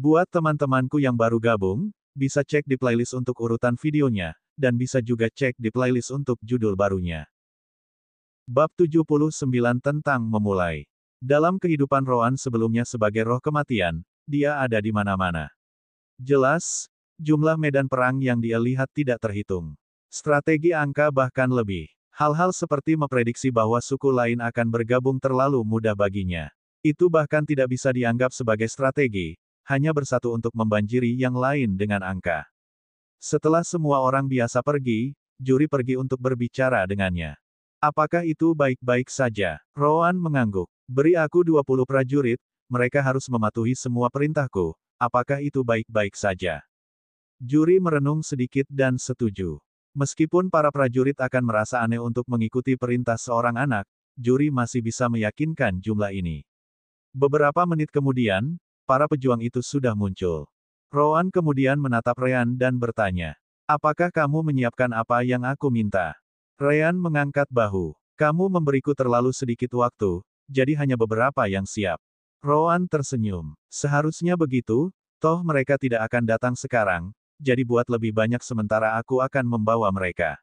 Buat teman-temanku yang baru gabung, bisa cek di playlist untuk urutan videonya, dan bisa juga cek di playlist untuk judul barunya. Bab 79 tentang memulai. Dalam kehidupan Roan sebelumnya sebagai roh kematian, dia ada di mana-mana. Jelas, jumlah medan perang yang dia lihat tidak terhitung. Strategi angka bahkan lebih. Hal-hal seperti memprediksi bahwa suku lain akan bergabung terlalu mudah baginya. Itu bahkan tidak bisa dianggap sebagai strategi, hanya bersatu untuk membanjiri yang lain dengan angka. Setelah semua orang biasa pergi, juri pergi untuk berbicara dengannya. Apakah itu baik-baik saja? Roan mengangguk. Beri aku 20 prajurit, mereka harus mematuhi semua perintahku. Apakah itu baik-baik saja? Juri merenung sedikit dan setuju. Meskipun para prajurit akan merasa aneh untuk mengikuti perintah seorang anak, juri masih bisa meyakinkan jumlah ini. Beberapa menit kemudian, para pejuang itu sudah muncul. Roan kemudian menatap Ryan dan bertanya, apakah kamu menyiapkan apa yang aku minta? Ryan mengangkat bahu. Kamu memberiku terlalu sedikit waktu, jadi hanya beberapa yang siap. Roan tersenyum. Seharusnya begitu, toh mereka tidak akan datang sekarang, jadi buat lebih banyak sementara aku akan membawa mereka.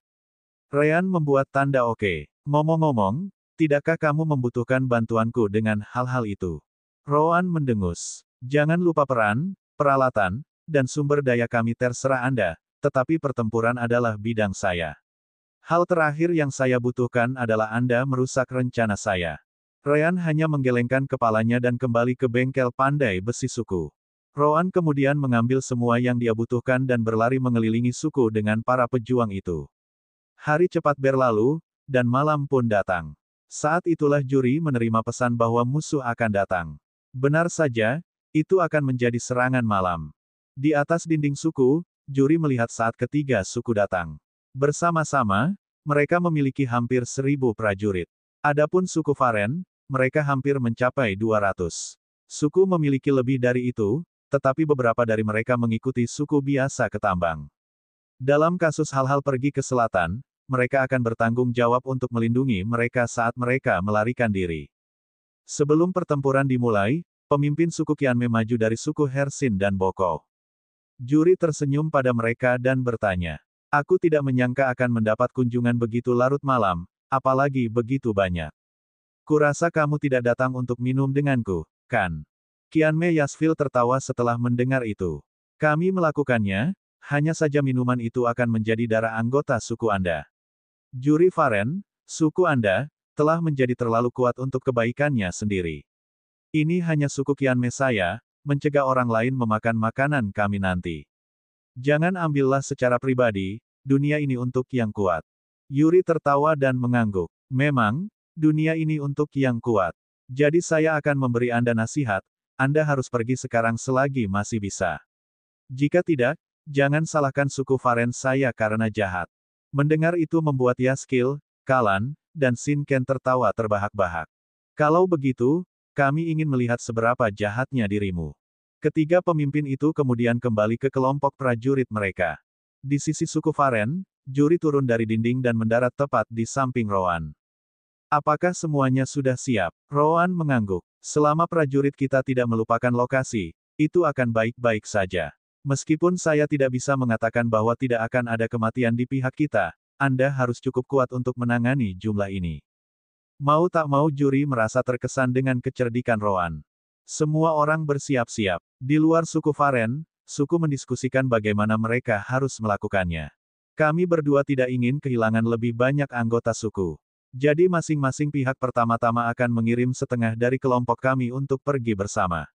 Ryan membuat tanda oke. Ngomong-ngomong, tidakkah kamu membutuhkan bantuanku dengan hal-hal itu? Roan mendengus. Jangan lupa peran, peralatan, dan sumber daya kami terserah Anda, tetapi pertempuran adalah bidang saya. Hal terakhir yang saya butuhkan adalah Anda merusak rencana saya. Ryan hanya menggelengkan kepalanya dan kembali ke bengkel pandai besi suku. Roan kemudian mengambil semua yang dia butuhkan dan berlari mengelilingi suku dengan para pejuang itu. Hari cepat berlalu, dan malam pun datang. Saat itulah juri menerima pesan bahwa musuh akan datang. Benar saja, itu akan menjadi serangan malam. Di atas dinding suku, juri melihat saat ketiga suku datang. Bersama-sama, mereka memiliki hampir 1000 prajurit. Adapun suku Faren, mereka hampir mencapai 200. Suku memiliki lebih dari itu, tetapi beberapa dari mereka mengikuti suku biasa ketambang. Dalam kasus hal-hal pergi ke selatan, mereka akan bertanggung jawab untuk melindungi mereka saat mereka melarikan diri. Sebelum pertempuran dimulai, pemimpin suku Qianme maju dari suku Hersin dan Boko. Juri tersenyum pada mereka dan bertanya, aku tidak menyangka akan mendapat kunjungan begitu larut malam, apalagi begitu banyak. Kurasa kamu tidak datang untuk minum denganku, kan? Qianme Yasville tertawa setelah mendengar itu. Kami melakukannya, hanya saja minuman itu akan menjadi darah anggota suku Anda. Juri Faren, suku Anda, telah menjadi terlalu kuat untuk kebaikannya sendiri. Ini hanya suku Qianme saya, mencegah orang lain memakan makanan kami nanti. Jangan ambillah secara pribadi, dunia ini untuk yang kuat. Yuri tertawa dan mengangguk. Memang, dunia ini untuk yang kuat. Jadi saya akan memberi Anda nasihat, Anda harus pergi sekarang selagi masih bisa. Jika tidak, jangan salahkan suku Faren saya karena jahat. Mendengar itu membuat Yaskil, Kalan, dan Sin Ken tertawa terbahak-bahak. Kalau begitu, kami ingin melihat seberapa jahatnya dirimu. Ketiga pemimpin itu kemudian kembali ke kelompok prajurit mereka. Di sisi suku Faren, juri turun dari dinding dan mendarat tepat di samping Roan. Apakah semuanya sudah siap? Roan mengangguk. Selama prajurit kita tidak melupakan lokasi, itu akan baik-baik saja. Meskipun saya tidak bisa mengatakan bahwa tidak akan ada kematian di pihak kita, Anda harus cukup kuat untuk menangani jumlah ini. Mau tak mau juri merasa terkesan dengan kecerdikan Roan. Semua orang bersiap-siap. Di luar suku Faren, suku mendiskusikan bagaimana mereka harus melakukannya. Kami berdua tidak ingin kehilangan lebih banyak anggota suku. Jadi masing-masing pihak pertama-tama akan mengirim setengah dari kelompok kami untuk pergi bersama.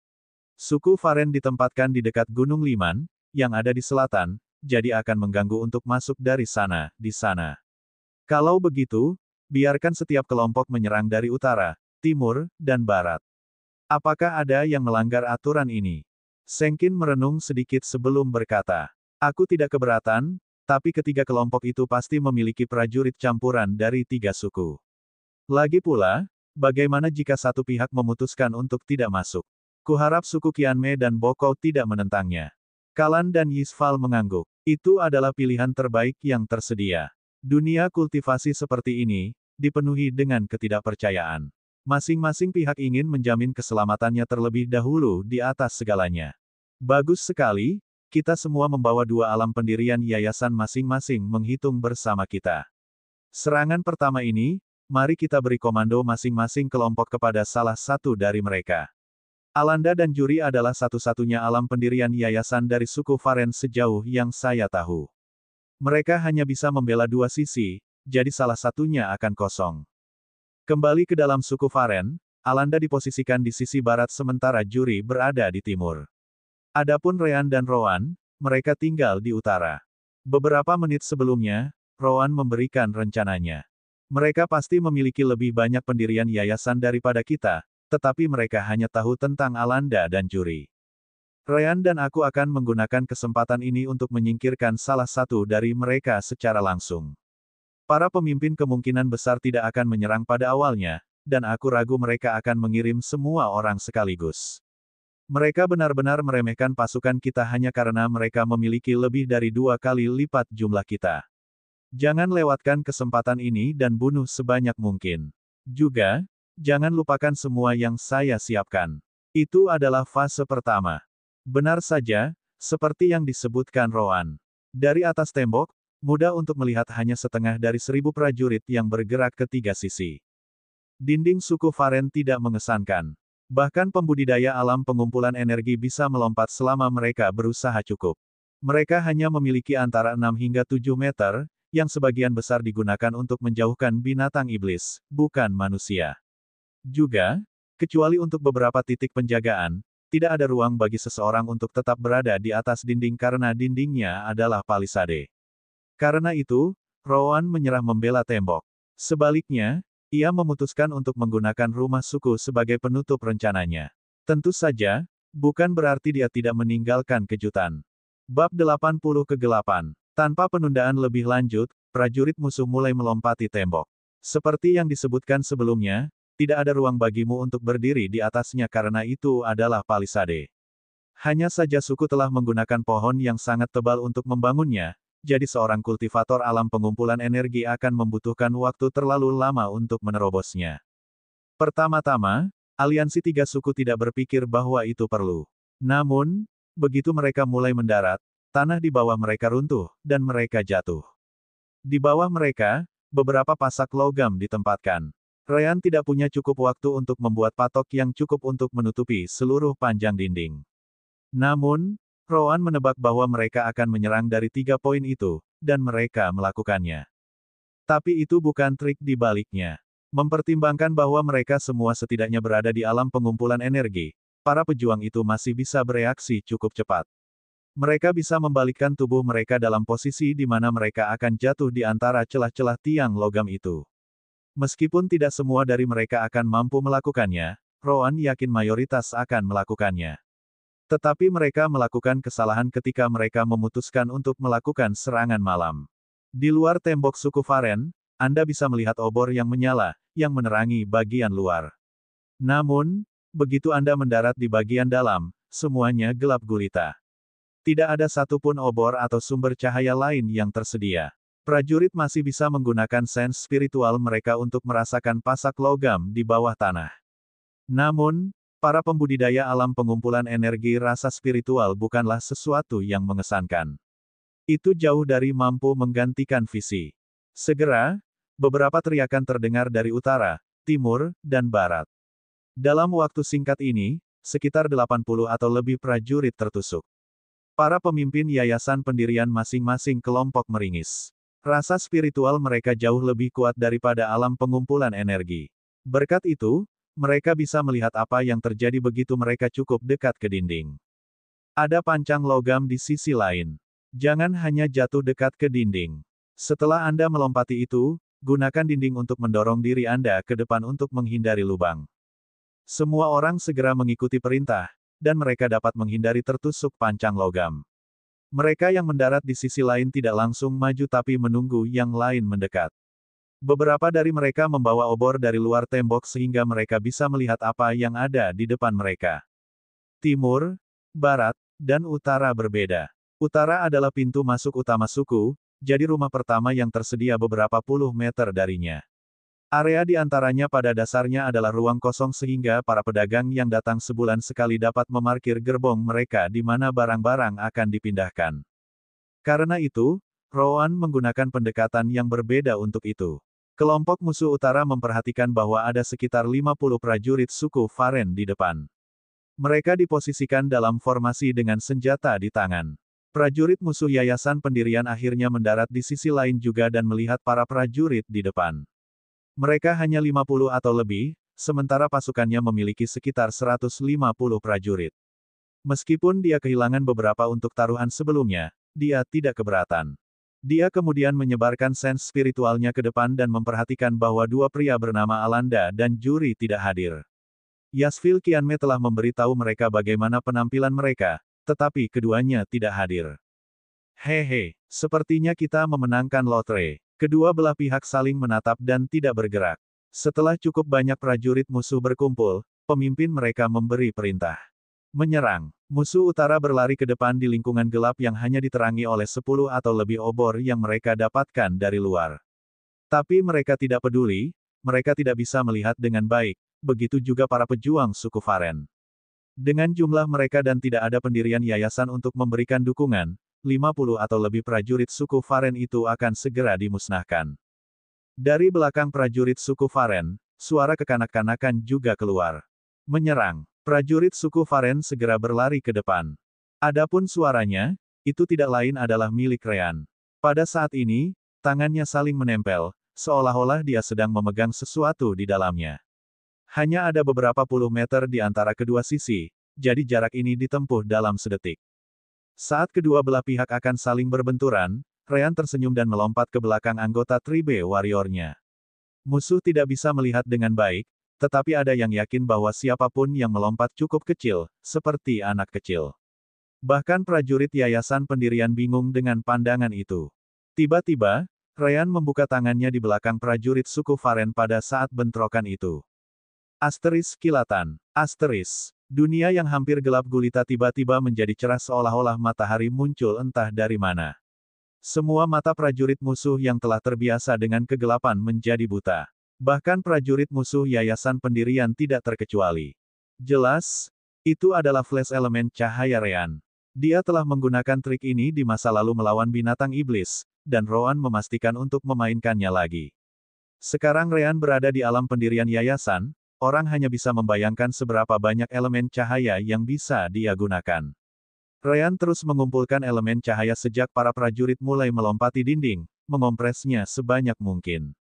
Suku Faren ditempatkan di dekat Gunung Liman, yang ada di selatan, jadi akan mengganggu untuk masuk dari sana, di sana. Kalau begitu, biarkan setiap kelompok menyerang dari utara, timur, dan barat. Apakah ada yang melanggar aturan ini? Sengkin merenung sedikit sebelum berkata, aku tidak keberatan, tapi ketiga kelompok itu pasti memiliki prajurit campuran dari 3 suku. Lagi pula, bagaimana jika satu pihak memutuskan untuk tidak masuk? Kuharap suku Qianme dan Boko tidak menentangnya. Kalan dan Yisval mengangguk. Itu adalah pilihan terbaik yang tersedia. Dunia kultivasi seperti ini, dipenuhi dengan ketidakpercayaan. Masing-masing pihak ingin menjamin keselamatannya terlebih dahulu di atas segalanya. Bagus sekali, kita semua membawa dua alam pendirian yayasan masing-masing menghitung bersama kita. Serangan pertama ini, mari kita beri komando masing-masing kelompok kepada salah satu dari mereka. Alanda dan Juri adalah satu-satunya alam pendirian yayasan dari suku Varen sejauh yang saya tahu. Mereka hanya bisa membela dua sisi, jadi salah satunya akan kosong. Kembali ke dalam suku Varen, Alanda diposisikan di sisi barat sementara Juri berada di timur. Adapun Rean dan Rowan, mereka tinggal di utara. Beberapa menit sebelumnya, Rowan memberikan rencananya. Mereka pasti memiliki lebih banyak pendirian yayasan daripada kita, tetapi mereka hanya tahu tentang Alanda dan Juri. Rean dan aku akan menggunakan kesempatan ini untuk menyingkirkan salah satu dari mereka secara langsung. Para pemimpin kemungkinan besar tidak akan menyerang pada awalnya, dan aku ragu mereka akan mengirim semua orang sekaligus. Mereka benar-benar meremehkan pasukan kita hanya karena mereka memiliki lebih dari 2 kali lipat jumlah kita. Jangan lewatkan kesempatan ini dan bunuh sebanyak mungkin. Juga, jangan lupakan semua yang saya siapkan. Itu adalah fase pertama. Benar saja, seperti yang disebutkan Rowan. Dari atas tembok, mudah untuk melihat hanya setengah dari 1000 prajurit yang bergerak ke tiga sisi. Dinding suku Varen tidak mengesankan. Bahkan pembudidaya alam pengumpulan energi bisa melompat selama mereka berusaha cukup. Mereka hanya memiliki antara 6 hingga 7 meter, yang sebagian besar digunakan untuk menjauhkan binatang iblis, bukan manusia. Juga, kecuali untuk beberapa titik penjagaan, tidak ada ruang bagi seseorang untuk tetap berada di atas dinding karena dindingnya adalah palisade. Karena itu, Rowan menyerah membela tembok. Sebaliknya, ia memutuskan untuk menggunakan rumah suku sebagai penutup rencananya. Tentu saja, bukan berarti dia tidak meninggalkan kejutan. Bab 80-8. Tanpa penundaan lebih lanjut, prajurit musuh mulai melompati tembok. Seperti yang disebutkan sebelumnya, tidak ada ruang bagimu untuk berdiri di atasnya karena itu adalah palisade. Hanya saja suku telah menggunakan pohon yang sangat tebal untuk membangunnya, jadi seorang kultivator alam pengumpulan energi akan membutuhkan waktu terlalu lama untuk menerobosnya. Pertama-tama, aliansi tiga suku tidak berpikir bahwa itu perlu. Namun, begitu mereka mulai mendarat, tanah di bawah mereka runtuh, dan mereka jatuh. Di bawah mereka, beberapa pasak logam ditempatkan. Rean tidak punya cukup waktu untuk membuat patok yang cukup untuk menutupi seluruh panjang dinding. Namun, Rowan menebak bahwa mereka akan menyerang dari 3 poin itu, dan mereka melakukannya. Tapi itu bukan trik di baliknya. Mempertimbangkan bahwa mereka semua setidaknya berada di alam pengumpulan energi, para pejuang itu masih bisa bereaksi cukup cepat. Mereka bisa membalikkan tubuh mereka dalam posisi di mana mereka akan jatuh di antara celah-celah tiang logam itu. Meskipun tidak semua dari mereka akan mampu melakukannya, Rowan yakin mayoritas akan melakukannya. Tetapi mereka melakukan kesalahan ketika mereka memutuskan untuk melakukan serangan malam. Di luar tembok suku Varen, Anda bisa melihat obor yang menyala, yang menerangi bagian luar. Namun, begitu Anda mendarat di bagian dalam, semuanya gelap gulita. Tidak ada satupun obor atau sumber cahaya lain yang tersedia. Prajurit masih bisa menggunakan sens spiritual mereka untuk merasakan pasak logam di bawah tanah. Namun, para pembudidaya alam pengumpulan energi rasa spiritual bukanlah sesuatu yang mengesankan. Itu jauh dari mampu menggantikan visi. Segera, beberapa teriakan terdengar dari utara, timur, dan barat. Dalam waktu singkat ini, sekitar 80 atau lebih prajurit tertusuk. Para pemimpin yayasan pendirian masing-masing kelompok meringis. Rasa spiritual mereka jauh lebih kuat daripada alam pengumpulan energi. Berkat itu, mereka bisa melihat apa yang terjadi begitu mereka cukup dekat ke dinding. Ada pancang logam di sisi lain. Jangan hanya jatuh dekat ke dinding. Setelah Anda melompati itu, gunakan dinding untuk mendorong diri Anda ke depan untuk menghindari lubang. Semua orang segera mengikuti perintah, dan mereka dapat menghindari tertusuk pancang logam. Mereka yang mendarat di sisi lain tidak langsung maju tapi menunggu yang lain mendekat. Beberapa dari mereka membawa obor dari luar tembok sehingga mereka bisa melihat apa yang ada di depan mereka. Timur, barat, dan utara berbeda. Utara adalah pintu masuk utama suku, jadi rumah pertama yang tersedia beberapa puluh meter darinya. Area di antaranya pada dasarnya adalah ruang kosong sehingga para pedagang yang datang sebulan sekali dapat memarkir gerbong mereka di mana barang-barang akan dipindahkan. Karena itu, Rowan menggunakan pendekatan yang berbeda untuk itu. Kelompok musuh utara memperhatikan bahwa ada sekitar 50 prajurit suku Faren di depan. Mereka diposisikan dalam formasi dengan senjata di tangan. Prajurit musuh Yayasan Pendirian akhirnya mendarat di sisi lain juga dan melihat para prajurit di depan. Mereka hanya 50 atau lebih, sementara pasukannya memiliki sekitar 150 prajurit. Meskipun dia kehilangan beberapa untuk taruhan sebelumnya, dia tidak keberatan. Dia kemudian menyebarkan sens spiritualnya ke depan dan memperhatikan bahwa dua pria bernama Alanda dan Juri tidak hadir. Yasvil Qianme telah memberitahu mereka bagaimana penampilan mereka, tetapi keduanya tidak hadir. Hehe, sepertinya kita memenangkan lotre. Kedua belah pihak saling menatap dan tidak bergerak. Setelah cukup banyak prajurit musuh berkumpul, pemimpin mereka memberi perintah. Menyerang. Musuh utara berlari ke depan di lingkungan gelap yang hanya diterangi oleh 10 atau lebih obor yang mereka dapatkan dari luar. Tapi mereka tidak peduli, mereka tidak bisa melihat dengan baik, begitu juga para pejuang suku Faren. Dengan jumlah mereka dan tidak ada pendirian yayasan untuk memberikan dukungan, 50 atau lebih prajurit suku Faren itu akan segera dimusnahkan. Dari belakang prajurit suku Faren, suara kekanak-kanakan juga keluar. Menyerang. Prajurit suku Faren segera berlari ke depan. Adapun suaranya, itu tidak lain adalah milik Rean. Pada saat ini, tangannya saling menempel, seolah-olah dia sedang memegang sesuatu di dalamnya. Hanya ada beberapa puluh meter di antara kedua sisi, jadi jarak ini ditempuh dalam sedetik. Saat kedua belah pihak akan saling berbenturan, Rean tersenyum dan melompat ke belakang anggota Tribe Warrior-nya. Musuh tidak bisa melihat dengan baik, tetapi ada yang yakin bahwa siapapun yang melompat cukup kecil, seperti anak kecil. Bahkan prajurit Yayasan Pendirian bingung dengan pandangan itu. Tiba-tiba, Rean membuka tangannya di belakang prajurit suku Faren pada saat bentrokan itu. Asteris kilatan. Asteris. Dunia yang hampir gelap gulita tiba-tiba menjadi cerah seolah-olah matahari muncul entah dari mana. Semua mata prajurit musuh yang telah terbiasa dengan kegelapan menjadi buta. Bahkan prajurit musuh Yayasan Pendirian tidak terkecuali. Jelas, itu adalah flash elemen cahaya Rean. Dia telah menggunakan trik ini di masa lalu melawan binatang iblis, dan Rowan memastikan untuk memainkannya lagi. Sekarang Rean berada di alam pendirian Yayasan, orang hanya bisa membayangkan seberapa banyak elemen cahaya yang bisa dia gunakan. Rean terus mengumpulkan elemen cahaya sejak para prajurit mulai melompati dinding, mengompresnya sebanyak mungkin.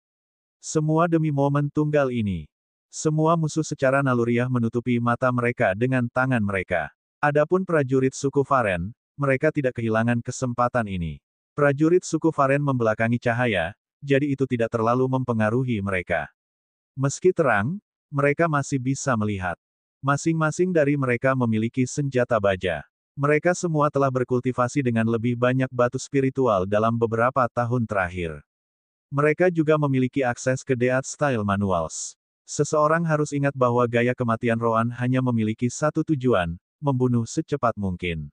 Semua demi momen tunggal ini. Semua musuh secara naluriah menutupi mata mereka dengan tangan mereka. Adapun prajurit suku Faren, mereka tidak kehilangan kesempatan ini. Prajurit suku Faren membelakangi cahaya, jadi itu tidak terlalu mempengaruhi mereka. Meski terang, mereka masih bisa melihat. Masing-masing dari mereka memiliki senjata baja. Mereka semua telah berkultivasi dengan lebih banyak batu spiritual dalam beberapa tahun terakhir. Mereka juga memiliki akses ke Death Style Manuals. Seseorang harus ingat bahwa gaya kematian Rowan hanya memiliki satu tujuan, membunuh secepat mungkin.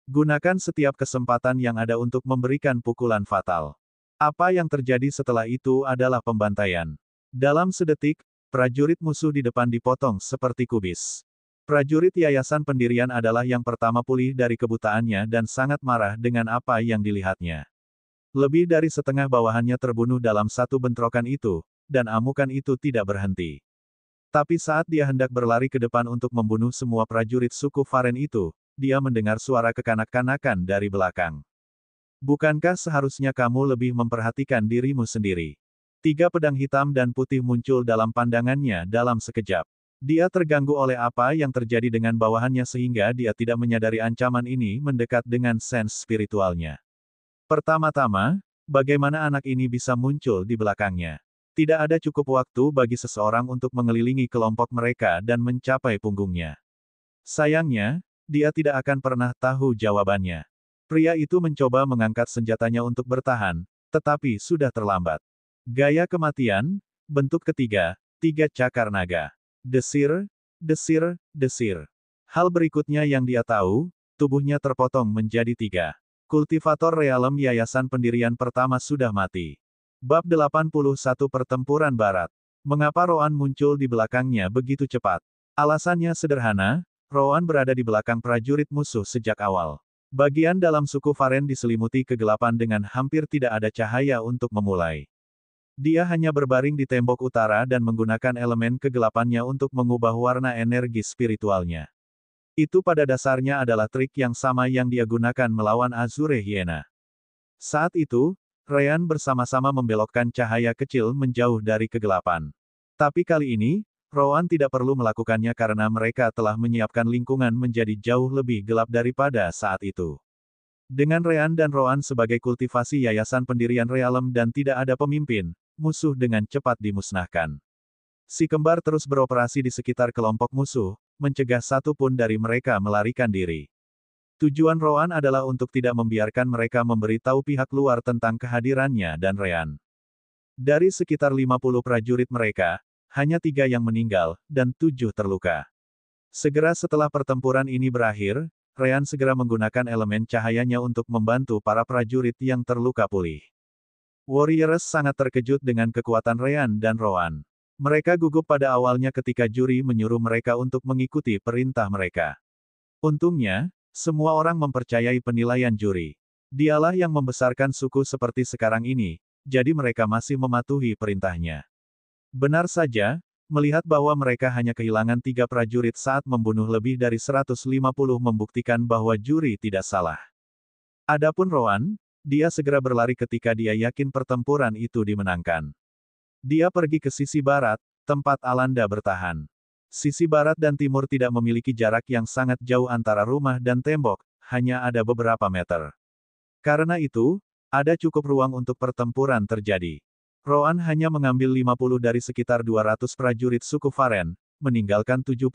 Gunakan setiap kesempatan yang ada untuk memberikan pukulan fatal. Apa yang terjadi setelah itu adalah pembantaian. Dalam sedetik, prajurit musuh di depan dipotong seperti kubis. Prajurit Yayasan Pendirian adalah yang pertama pulih dari kebutaannya dan sangat marah dengan apa yang dilihatnya. Lebih dari setengah bawahannya terbunuh dalam satu bentrokan itu, dan amukan itu tidak berhenti. Tapi saat dia hendak berlari ke depan untuk membunuh semua prajurit suku Faren itu, dia mendengar suara kekanak-kanakan dari belakang. Bukankah seharusnya kamu lebih memperhatikan dirimu sendiri? 3 pedang hitam dan putih muncul dalam pandangannya dalam sekejap. Dia terganggu oleh apa yang terjadi dengan bawahannya sehingga dia tidak menyadari ancaman ini mendekat dengan sens spiritualnya. Pertama-tama, bagaimana anak ini bisa muncul di belakangnya? Tidak ada cukup waktu bagi seseorang untuk mengelilingi kelompok mereka dan mencapai punggungnya. Sayangnya, dia tidak akan pernah tahu jawabannya. Pria itu mencoba mengangkat senjatanya untuk bertahan, tetapi sudah terlambat. Gaya kematian, bentuk ketiga, 3 cakar naga. Desir, desir, desir. Hal berikutnya yang dia tahu, tubuhnya terpotong menjadi 3. Kultivator Realem Yayasan Pendirian pertama sudah mati. Bab 81 Pertempuran Barat. Mengapa Roan muncul di belakangnya begitu cepat? Alasannya sederhana, Roan berada di belakang prajurit musuh sejak awal. Bagian dalam suku Varen diselimuti kegelapan dengan hampir tidak ada cahaya untuk memulai. Dia hanya berbaring di tembok utara dan menggunakan elemen kegelapannya untuk mengubah warna energi spiritualnya. Itu pada dasarnya adalah trik yang sama yang dia gunakan melawan Azure Hyena. Saat itu, Ryan bersama-sama membelokkan cahaya kecil menjauh dari kegelapan. Tapi kali ini, Roan tidak perlu melakukannya karena mereka telah menyiapkan lingkungan menjadi jauh lebih gelap daripada saat itu. Dengan Ryan dan Roan sebagai kultivasi yayasan pendirian Realm dan tidak ada pemimpin, musuh dengan cepat dimusnahkan. Si kembar terus beroperasi di sekitar kelompok musuh, mencegah satu pun dari mereka melarikan diri. Tujuan Roan adalah untuk tidak membiarkan mereka memberitahu pihak luar tentang kehadirannya dan Ryan. Dari sekitar 50 prajurit mereka, hanya 3 yang meninggal, dan 7 terluka. Segera setelah pertempuran ini berakhir, Ryan segera menggunakan elemen cahayanya untuk membantu para prajurit yang terluka pulih. Warriors sangat terkejut dengan kekuatan Ryan dan Roan. Mereka gugup pada awalnya ketika juri menyuruh mereka untuk mengikuti perintah mereka. Untungnya, semua orang mempercayai penilaian juri. Dialah yang membesarkan suku seperti sekarang ini, jadi mereka masih mematuhi perintahnya. Benar saja, melihat bahwa mereka hanya kehilangan 3 prajurit saat membunuh lebih dari 150 membuktikan bahwa juri tidak salah. Adapun Roan, dia segera berlari ketika dia yakin pertempuran itu dimenangkan. Dia pergi ke sisi barat, tempat Alanda bertahan. Sisi barat dan timur tidak memiliki jarak yang sangat jauh antara rumah dan tembok, hanya ada beberapa meter. Karena itu, ada cukup ruang untuk pertempuran terjadi. Roan hanya mengambil 50 dari sekitar 200 prajurit suku Varen, meninggalkan 75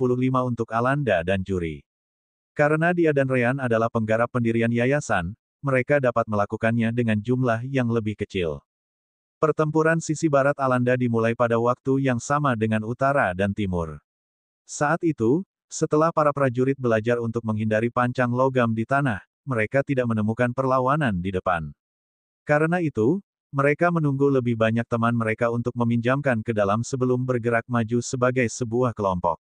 untuk Alanda dan juri. Karena dia dan Ryan adalah penggarap pendirian yayasan, mereka dapat melakukannya dengan jumlah yang lebih kecil. Pertempuran sisi barat Alanda dimulai pada waktu yang sama dengan utara dan timur. Saat itu, setelah para prajurit belajar untuk menghindari pancang logam di tanah, mereka tidak menemukan perlawanan di depan. Karena itu, mereka menunggu lebih banyak teman mereka untuk meminjamkan ke dalam sebelum bergerak maju sebagai sebuah kelompok.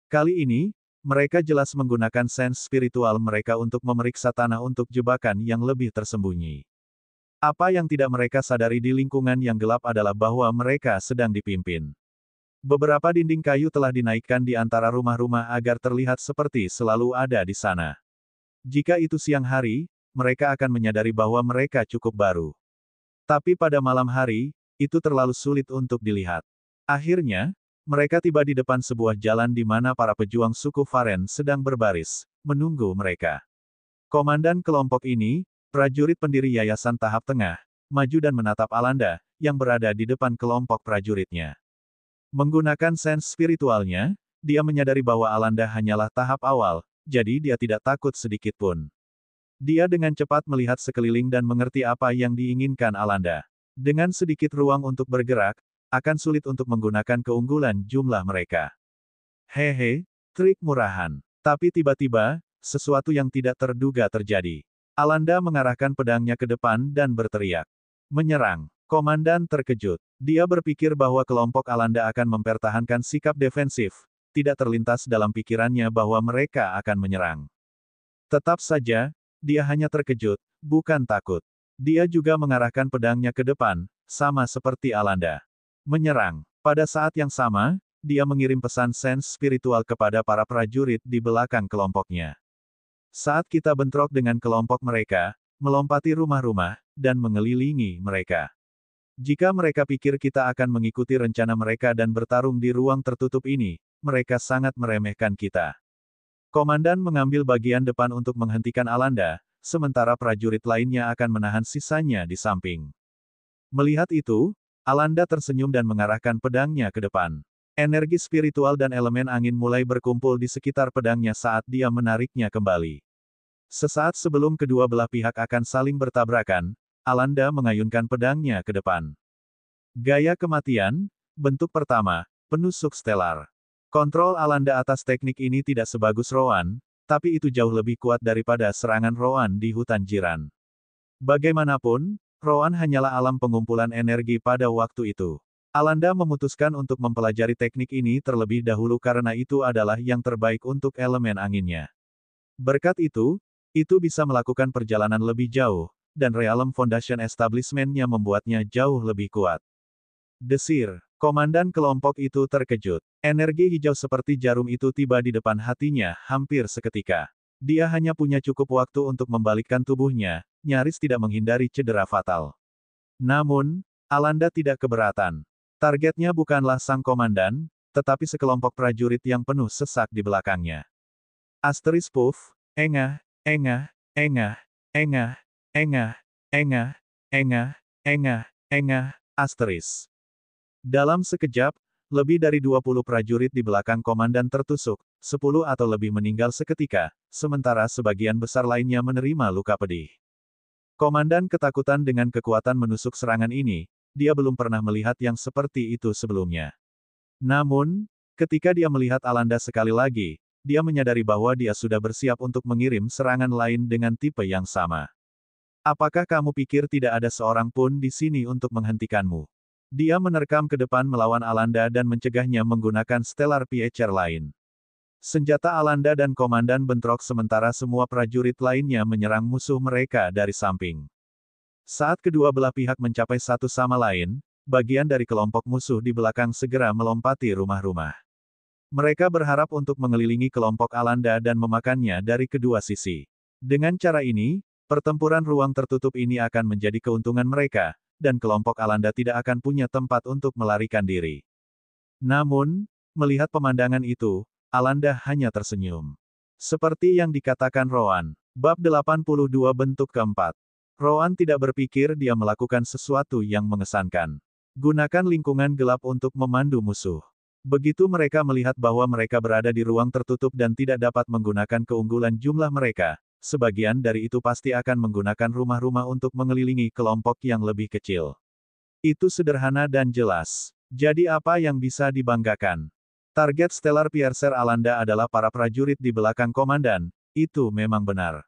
Kali ini, mereka jelas menggunakan sense spiritual mereka untuk memeriksa tanah untuk jebakan yang lebih tersembunyi. Apa yang tidak mereka sadari di lingkungan yang gelap adalah bahwa mereka sedang dipimpin. Beberapa dinding kayu telah dinaikkan di antara rumah-rumah agar terlihat seperti selalu ada di sana. Jika itu siang hari, mereka akan menyadari bahwa mereka cukup baru. Tapi pada malam hari, itu terlalu sulit untuk dilihat. Akhirnya, mereka tiba di depan sebuah jalan di mana para pejuang suku Varen sedang berbaris, menunggu mereka. Komandan kelompok ini, prajurit pendiri yayasan tahap tengah, maju dan menatap Alanda, yang berada di depan kelompok prajuritnya. Menggunakan sense spiritualnya, dia menyadari bahwa Alanda hanyalah tahap awal, jadi dia tidak takut sedikit pun. Dia dengan cepat melihat sekeliling dan mengerti apa yang diinginkan Alanda. Dengan sedikit ruang untuk bergerak, akan sulit untuk menggunakan keunggulan jumlah mereka. Hehe, trik murahan. Tapi tiba-tiba, sesuatu yang tidak terduga terjadi. Alanda mengarahkan pedangnya ke depan dan berteriak. Menyerang. Komandan terkejut. Dia berpikir bahwa kelompok Alanda akan mempertahankan sikap defensif, tidak terlintas dalam pikirannya bahwa mereka akan menyerang. Tetap saja, dia hanya terkejut, bukan takut. Dia juga mengarahkan pedangnya ke depan, sama seperti Alanda. Menyerang. Pada saat yang sama, dia mengirim pesan sense spiritual kepada para prajurit di belakang kelompoknya. Saat kita bentrok dengan kelompok mereka, melompati rumah-rumah, dan mengelilingi mereka. Jika mereka pikir kita akan mengikuti rencana mereka dan bertarung di ruang tertutup ini, mereka sangat meremehkan kita. Komandan mengambil bagian depan untuk menghentikan Alanda, sementara prajurit lainnya akan menahan sisanya di samping. Melihat itu, Alanda tersenyum dan mengarahkan pedangnya ke depan. Energi spiritual dan elemen angin mulai berkumpul di sekitar pedangnya saat dia menariknya kembali. Sesaat sebelum kedua belah pihak akan saling bertabrakan, Alanda mengayunkan pedangnya ke depan. Gaya kematian, bentuk pertama, penusuk stelar. Kontrol Alanda atas teknik ini tidak sebagus Roan, tapi itu jauh lebih kuat daripada serangan Roan di hutan jiran. Bagaimanapun, Roan hanyalah alam pengumpulan energi pada waktu itu. Alanda memutuskan untuk mempelajari teknik ini terlebih dahulu karena itu adalah yang terbaik untuk elemen anginnya. Berkat itu bisa melakukan perjalanan lebih jauh, dan Realm Foundation Establishment-nya membuatnya jauh lebih kuat. Desir. Komandan kelompok itu terkejut. Energi hijau seperti jarum itu tiba di depan hatinya hampir seketika. Dia hanya punya cukup waktu untuk membalikkan tubuhnya, nyaris tidak menghindari cedera fatal. Namun, Alanda tidak keberatan. Targetnya bukanlah sang komandan, tetapi sekelompok prajurit yang penuh sesak di belakangnya. Asteris puff, engah, engah, engah, engah, engah, engah, engah, engah, engah, asteris. Dalam sekejap, lebih dari 20 prajurit di belakang komandan tertusuk, 10 atau lebih meninggal seketika, sementara sebagian besar lainnya menerima luka pedih. Komandan ketakutan dengan kekuatan menusuk serangan ini, dia belum pernah melihat yang seperti itu sebelumnya. Namun, ketika dia melihat Alanda sekali lagi, dia menyadari bahwa dia sudah bersiap untuk mengirim serangan lain dengan tipe yang sama. Apakah kamu pikir tidak ada seorang pun di sini untuk menghentikanmu? Dia menerkam ke depan melawan Alanda dan mencegahnya menggunakan Stellar Piecer lain. Senjata Alanda dan komandan bentrok sementara semua prajurit lainnya menyerang musuh mereka dari samping. Saat kedua belah pihak mencapai satu sama lain, bagian dari kelompok musuh di belakang segera melompati rumah-rumah. Mereka berharap untuk mengelilingi kelompok Alanda dan memakannya dari kedua sisi. Dengan cara ini, pertempuran ruang tertutup ini akan menjadi keuntungan mereka, dan kelompok Alanda tidak akan punya tempat untuk melarikan diri. Namun, melihat pemandangan itu, Alanda hanya tersenyum. Seperti yang dikatakan Roan, bab 82 bentuk keempat. Roan tidak berpikir dia melakukan sesuatu yang mengesankan. Gunakan lingkungan gelap untuk memandu musuh. Begitu mereka melihat bahwa mereka berada di ruang tertutup dan tidak dapat menggunakan keunggulan jumlah mereka, sebagian dari itu pasti akan menggunakan rumah-rumah untuk mengelilingi kelompok yang lebih kecil. Itu sederhana dan jelas. Jadi apa yang bisa dibanggakan? Target Stellar Piercer Alanda adalah para prajurit di belakang komandan, itu memang benar.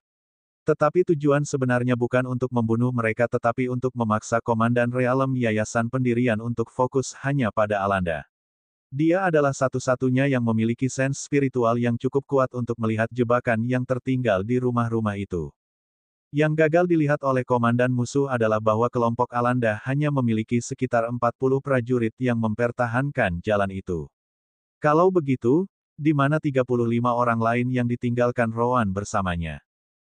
Tetapi tujuan sebenarnya bukan untuk membunuh mereka tetapi untuk memaksa komandan Realem Yayasan Pendirian untuk fokus hanya pada Alanda. Dia adalah satu-satunya yang memiliki sense spiritual yang cukup kuat untuk melihat jebakan yang tertinggal di rumah-rumah itu. Yang gagal dilihat oleh komandan musuh adalah bahwa kelompok Alanda hanya memiliki sekitar 40 prajurit yang mempertahankan jalan itu. Kalau begitu, di mana 35 orang lain yang ditinggalkan Roan bersamanya?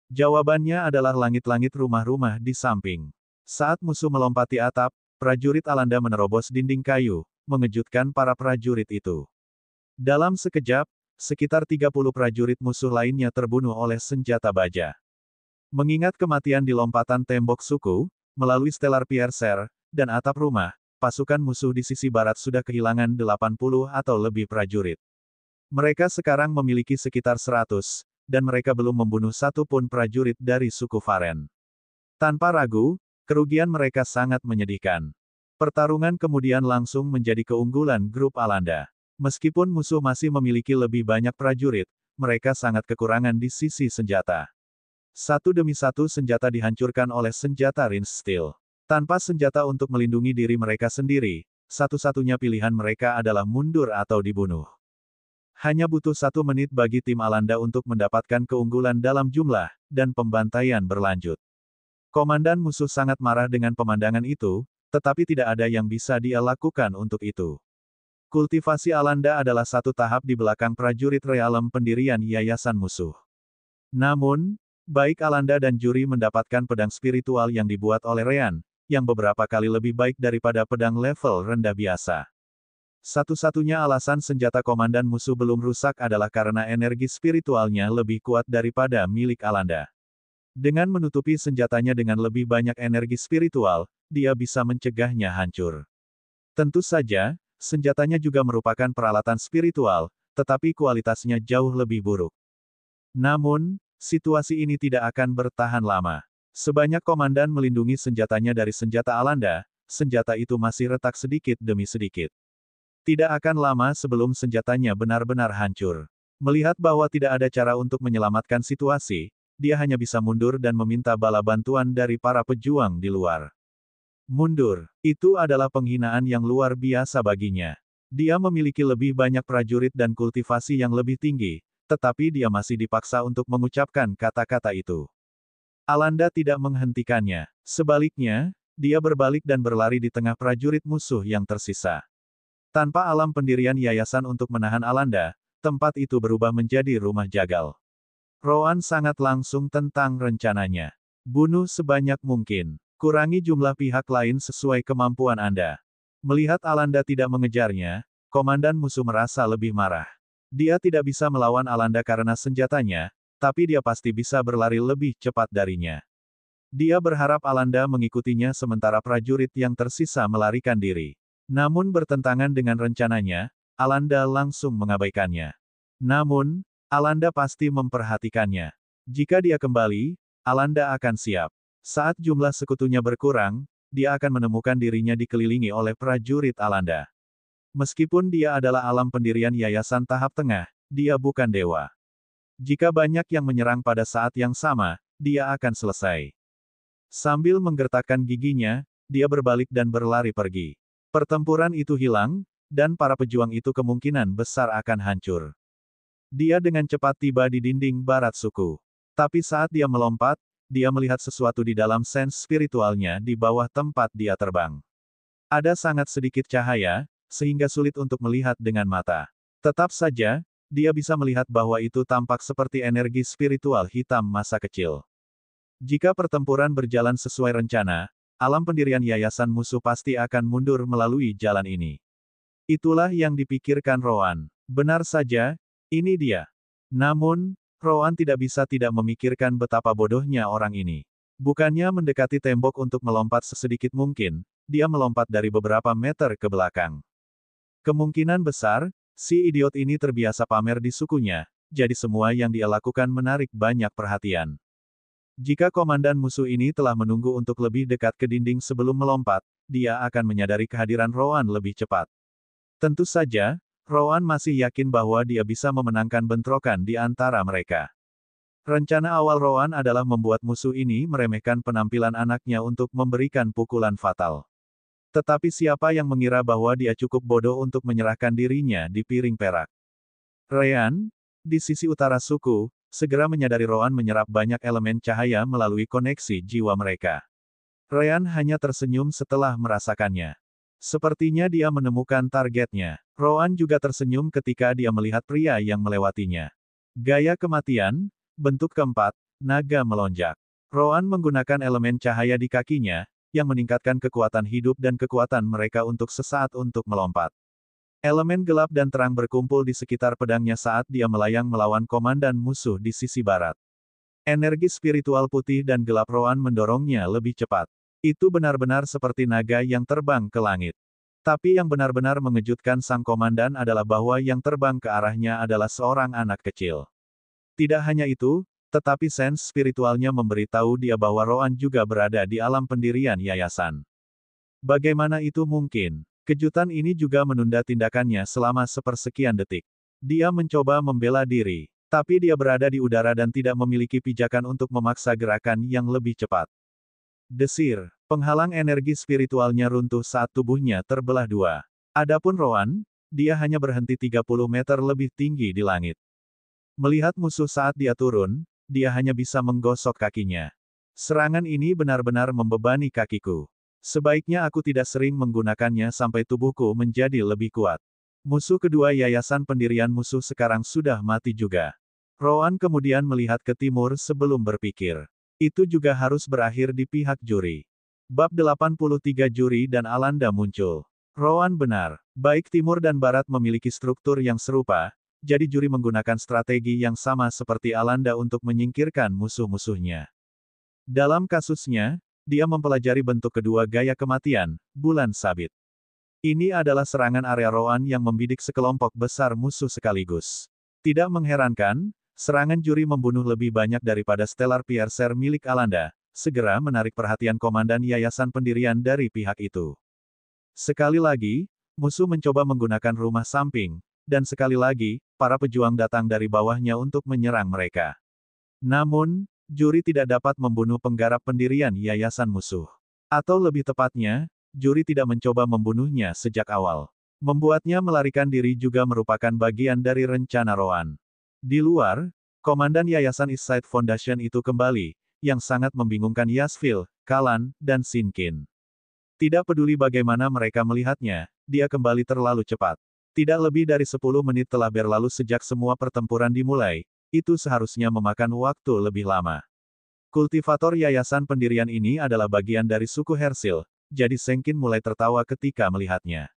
Jawabannya adalah langit-langit rumah-rumah di samping. Saat musuh melompati atap, prajurit Alanda menerobos dinding kayu, mengejutkan para prajurit itu. Dalam sekejap, sekitar 30 prajurit musuh lainnya terbunuh oleh senjata baja. Mengingat kematian di lompatan tembok suku, melalui Stellar Piercer, dan atap rumah, pasukan musuh di sisi barat sudah kehilangan 80 atau lebih prajurit. Mereka sekarang memiliki sekitar 100, dan mereka belum membunuh satu pun prajurit dari suku Varen. Tanpa ragu, kerugian mereka sangat menyedihkan. Pertarungan kemudian langsung menjadi keunggulan grup Alanda. Meskipun musuh masih memiliki lebih banyak prajurit, mereka sangat kekurangan di sisi senjata. Satu demi satu senjata dihancurkan oleh senjata Rinse Steel. Tanpa senjata untuk melindungi diri mereka sendiri, satu-satunya pilihan mereka adalah mundur atau dibunuh. Hanya butuh 1 menit bagi tim Alanda untuk mendapatkan keunggulan dalam jumlah, dan pembantaian berlanjut. Komandan musuh sangat marah dengan pemandangan itu, tetapi tidak ada yang bisa dia lakukan untuk itu. Kultivasi Alanda adalah satu tahap di belakang prajurit Realem Pendirian Yayasan Musuh. Namun, baik Alanda dan Juri mendapatkan pedang spiritual yang dibuat oleh Rean, yang beberapa kali lebih baik daripada pedang level rendah biasa. Satu-satunya alasan senjata komandan musuh belum rusak adalah karena energi spiritualnya lebih kuat daripada milik Alanda. Dengan menutupi senjatanya dengan lebih banyak energi spiritual, dia bisa mencegahnya hancur. Tentu saja, senjatanya juga merupakan peralatan spiritual, tetapi kualitasnya jauh lebih buruk. Namun, situasi ini tidak akan bertahan lama. Sebanyak komandan melindungi senjatanya dari senjata Alanda, senjata itu masih retak sedikit demi sedikit. Tidak akan lama sebelum senjatanya benar-benar hancur. Melihat bahwa tidak ada cara untuk menyelamatkan situasi, dia hanya bisa mundur dan meminta bala bantuan dari para pejuang di luar. Mundur. Itu adalah penghinaan yang luar biasa baginya. Dia memiliki lebih banyak prajurit dan kultivasi yang lebih tinggi, tetapi dia masih dipaksa untuk mengucapkan kata-kata itu. Alanda tidak menghentikannya. Sebaliknya, dia berbalik dan berlari di tengah prajurit musuh yang tersisa. Tanpa alam pendirian yayasan untuk menahan Alanda, tempat itu berubah menjadi rumah jagal. Roan sangat langsung tentang rencananya. Bunuh sebanyak mungkin. Kurangi jumlah pihak lain sesuai kemampuan Anda. Melihat Alanda tidak mengejarnya, komandan musuh merasa lebih marah. Dia tidak bisa melawan Alanda karena senjatanya, tapi dia pasti bisa berlari lebih cepat darinya. Dia berharap Alanda mengikutinya sementara prajurit yang tersisa melarikan diri. Namun bertentangan dengan rencananya, Alanda langsung mengabaikannya. Namun, Alanda pasti memperhatikannya. Jika dia kembali, Alanda akan siap. Saat jumlah sekutunya berkurang, dia akan menemukan dirinya dikelilingi oleh prajurit Alanda. Meskipun dia adalah alam pendirian yayasan tahap tengah, dia bukan dewa. Jika banyak yang menyerang pada saat yang sama, dia akan selesai. Sambil menggertakkan giginya, dia berbalik dan berlari pergi. Pertempuran itu hilang, dan para pejuang itu kemungkinan besar akan hancur. Dia dengan cepat tiba di dinding barat suku. Tapi saat dia melompat, dia melihat sesuatu di dalam sense spiritualnya di bawah tempat dia terbang. Ada sangat sedikit cahaya, sehingga sulit untuk melihat dengan mata. Tetap saja, dia bisa melihat bahwa itu tampak seperti energi spiritual hitam masa kecil. Jika pertempuran berjalan sesuai rencana, alam pendirian yayasan musuh pasti akan mundur melalui jalan ini. Itulah yang dipikirkan Roan. Benar saja, ini dia. Namun, Roan tidak bisa tidak memikirkan betapa bodohnya orang ini. Bukannya mendekati tembok untuk melompat sesedikit mungkin, dia melompat dari beberapa meter ke belakang. Kemungkinan besar, si idiot ini terbiasa pamer di sukunya, jadi semua yang dia lakukan menarik banyak perhatian. Jika komandan musuh ini telah menunggu untuk lebih dekat ke dinding sebelum melompat, dia akan menyadari kehadiran Roan lebih cepat. Tentu saja, Roan masih yakin bahwa dia bisa memenangkan bentrokan di antara mereka. Rencana awal Roan adalah membuat musuh ini meremehkan penampilan anaknya untuk memberikan pukulan fatal. Tetapi siapa yang mengira bahwa dia cukup bodoh untuk menyerahkan dirinya di piring perak. Ryan, di sisi utara suku, segera menyadari Roan menyerap banyak elemen cahaya melalui koneksi jiwa mereka. Ryan hanya tersenyum setelah merasakannya. Sepertinya dia menemukan targetnya. Roan juga tersenyum ketika dia melihat pria yang melewatinya. Gaya kematian, bentuk keempat, naga melonjak. Roan menggunakan elemen cahaya di kakinya, yang meningkatkan kekuatan hidup dan kekuatan mereka untuk sesaat untuk melompat. Elemen gelap dan terang berkumpul di sekitar pedangnya saat dia melayang melawan komandan musuh di sisi barat. Energi spiritual putih dan gelap Roan mendorongnya lebih cepat. Itu benar-benar seperti naga yang terbang ke langit. Tapi yang benar-benar mengejutkan sang komandan adalah bahwa yang terbang ke arahnya adalah seorang anak kecil. Tidak hanya itu, tetapi sense spiritualnya memberitahu dia bahwa Roan juga berada di alam pendirian yayasan. Bagaimana itu mungkin? Kejutan ini juga menunda tindakannya selama sepersekian detik. Dia mencoba membela diri, tapi dia berada di udara dan tidak memiliki pijakan untuk memaksa gerakan yang lebih cepat. Desir, penghalang energi spiritualnya runtuh saat tubuhnya terbelah dua. Adapun Roan, dia hanya berhenti 30 meter lebih tinggi di langit. Melihat musuh saat dia turun, dia hanya bisa menggosok kakinya. Serangan ini benar-benar membebani kakiku. Sebaiknya aku tidak sering menggunakannya sampai tubuhku menjadi lebih kuat. Musuh kedua yayasan pendirian musuh sekarang sudah mati juga. Roan kemudian melihat ke timur sebelum berpikir. Itu juga harus berakhir di pihak juri. Bab 83 Juri dan Alanda muncul. Roan benar. Baik timur dan barat memiliki struktur yang serupa, jadi juri menggunakan strategi yang sama seperti Alanda untuk menyingkirkan musuh-musuhnya. Dalam kasusnya, dia mempelajari bentuk kedua gaya kematian, bulan sabit. Ini adalah serangan area Roan yang membidik sekelompok besar musuh sekaligus. Tidak mengherankan, serangan juri membunuh lebih banyak daripada Stellar Piercer milik Alanda, segera menarik perhatian komandan yayasan pendirian dari pihak itu. Sekali lagi, musuh mencoba menggunakan rumah samping, dan sekali lagi, para pejuang datang dari bawahnya untuk menyerang mereka. Namun, juri tidak dapat membunuh penggarap pendirian yayasan musuh. Atau lebih tepatnya, juri tidak mencoba membunuhnya sejak awal. Membuatnya melarikan diri juga merupakan bagian dari rencana Rowan. Di luar, Komandan Yayasan Eastside Foundation itu kembali, yang sangat membingungkan Yasville, Kalan, dan Sinkin. Tidak peduli bagaimana mereka melihatnya, dia kembali terlalu cepat. Tidak lebih dari 10 menit telah berlalu sejak semua pertempuran dimulai, itu seharusnya memakan waktu lebih lama. Kultivator yayasan pendirian ini adalah bagian dari suku Hersil, jadi Sengkin mulai tertawa ketika melihatnya.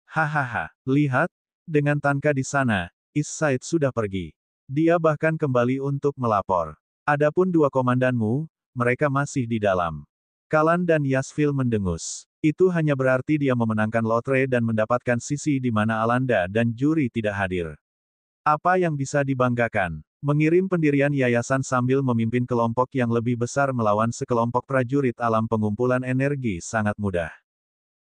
Hahaha, lihat, dengan Tanka di sana, Eastside sudah pergi. Dia bahkan kembali untuk melapor. Adapun dua komandanmu, mereka masih di dalam. Kalan dan Yasville mendengus. Itu hanya berarti dia memenangkan lotre dan mendapatkan sisi di mana Alanda dan juri tidak hadir. Apa yang bisa dibanggakan? Mengirim pendirian yayasan sambil memimpin kelompok yang lebih besar melawan sekelompok prajurit alam pengumpulan energi sangat mudah.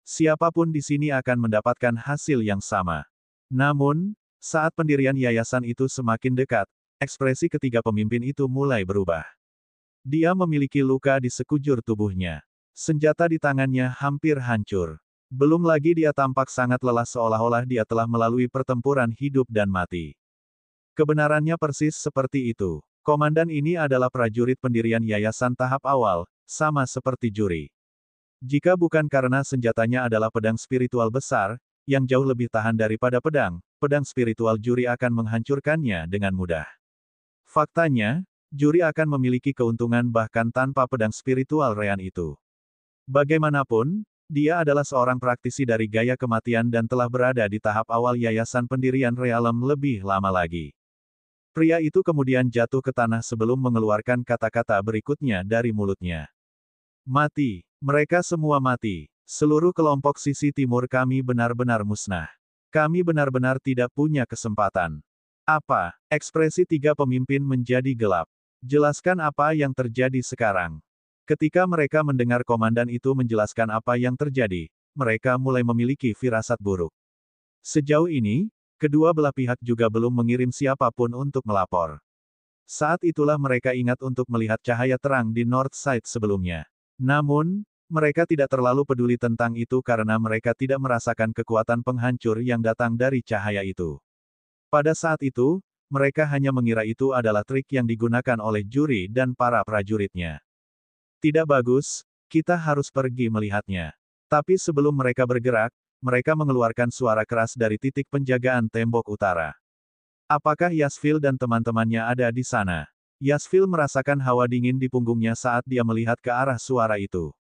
Siapapun di sini akan mendapatkan hasil yang sama. Namun, saat pendirian yayasan itu semakin dekat, ekspresi ketiga pemimpin itu mulai berubah. Dia memiliki luka di sekujur tubuhnya. Senjata di tangannya hampir hancur. Belum lagi dia tampak sangat lelah seolah-olah dia telah melalui pertempuran hidup dan mati. Kebenarannya persis seperti itu. Komandan ini adalah prajurit pendirian yayasan tahap awal, sama seperti juri. Jika bukan karena senjatanya adalah pedang spiritual besar, yang jauh lebih tahan daripada pedang, pedang spiritual juri akan menghancurkannya dengan mudah. Faktanya, juri akan memiliki keuntungan bahkan tanpa pedang spiritual Rean itu. Bagaimanapun, dia adalah seorang praktisi dari gaya kematian dan telah berada di tahap awal yayasan pendirian Realem lebih lama lagi. Pria itu kemudian jatuh ke tanah sebelum mengeluarkan kata-kata berikutnya dari mulutnya. Mati, mereka semua mati. Seluruh kelompok sisi timur kami benar-benar musnah. Kami benar-benar tidak punya kesempatan. Apa? Ekspresi tiga pemimpin menjadi gelap. Jelaskan apa yang terjadi sekarang. Ketika mereka mendengar komandan itu menjelaskan apa yang terjadi, mereka mulai memiliki firasat buruk. Sejauh ini, kedua belah pihak juga belum mengirim siapapun untuk melapor. Saat itulah mereka ingat untuk melihat cahaya terang di North Side sebelumnya. Namun, mereka tidak terlalu peduli tentang itu karena mereka tidak merasakan kekuatan penghancur yang datang dari cahaya itu. Pada saat itu, mereka hanya mengira itu adalah trik yang digunakan oleh juri dan para prajuritnya. Tidak bagus, kita harus pergi melihatnya. Tapi sebelum mereka bergerak, mereka mengeluarkan suara keras dari titik penjagaan tembok utara. Apakah Yasville dan teman-temannya ada di sana? Yasville merasakan hawa dingin di punggungnya saat dia melihat ke arah suara itu.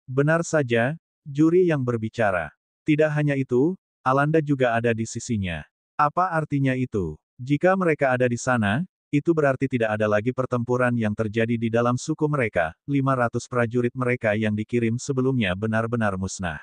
Benar saja, juri yang berbicara. Tidak hanya itu, Alanda juga ada di sisinya. Apa artinya itu? Jika mereka ada di sana, itu berarti tidak ada lagi pertempuran yang terjadi di dalam suku mereka, 500 prajurit mereka yang dikirim sebelumnya benar-benar musnah.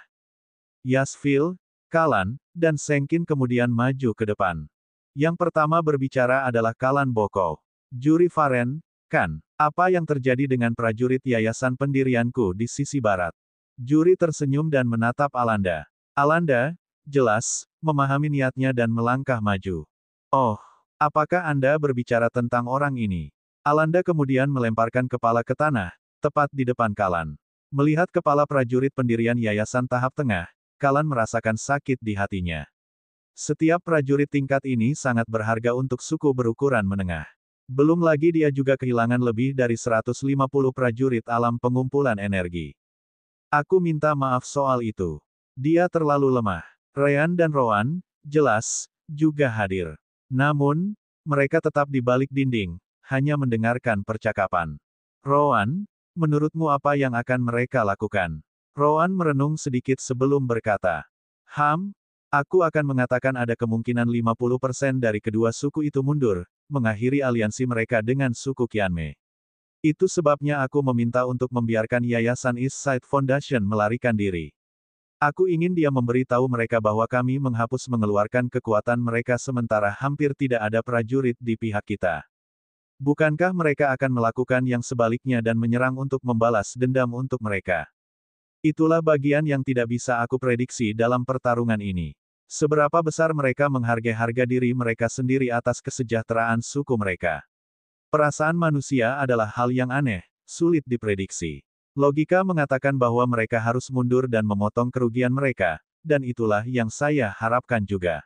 Yasville, Kalan, dan Sengkin kemudian maju ke depan. Yang pertama berbicara adalah Kalan Boko. Juri Faren, kan, apa yang terjadi dengan prajurit yayasan pendirianku di sisi barat? Juri tersenyum dan menatap Alanda. Alanda, jelas, memahami niatnya dan melangkah maju. Oh, apakah Anda berbicara tentang orang ini? Alanda kemudian melemparkan kepala ke tanah, tepat di depan Kalan. Melihat kepala prajurit pendirian yayasan tahap tengah, Kalan merasakan sakit di hatinya. Setiap prajurit tingkat ini sangat berharga untuk suku berukuran menengah. Belum lagi dia juga kehilangan lebih dari 150 prajurit alam pengumpulan energi. Aku minta maaf soal itu. Dia terlalu lemah. Rean dan Rowan, jelas, juga hadir. Namun, mereka tetap di balik dinding, hanya mendengarkan percakapan. Rowan, menurutmu apa yang akan mereka lakukan? Rowan merenung sedikit sebelum berkata. Aku akan mengatakan ada kemungkinan 50% dari kedua suku itu mundur, mengakhiri aliansi mereka dengan suku Qianme. Itu sebabnya aku meminta untuk membiarkan Yayasan Eastside Foundation melarikan diri. Aku ingin dia memberitahu mereka bahwa kami mengeluarkan kekuatan mereka sementara hampir tidak ada prajurit di pihak kita. Bukankah mereka akan melakukan yang sebaliknya dan menyerang untuk membalas dendam untuk mereka? Itulah bagian yang tidak bisa aku prediksi dalam pertarungan ini. Seberapa besar mereka menghargai harga diri mereka sendiri atas kesejahteraan suku mereka. Perasaan manusia adalah hal yang aneh, sulit diprediksi. Logika mengatakan bahwa mereka harus mundur dan memotong kerugian mereka, dan itulah yang saya harapkan juga.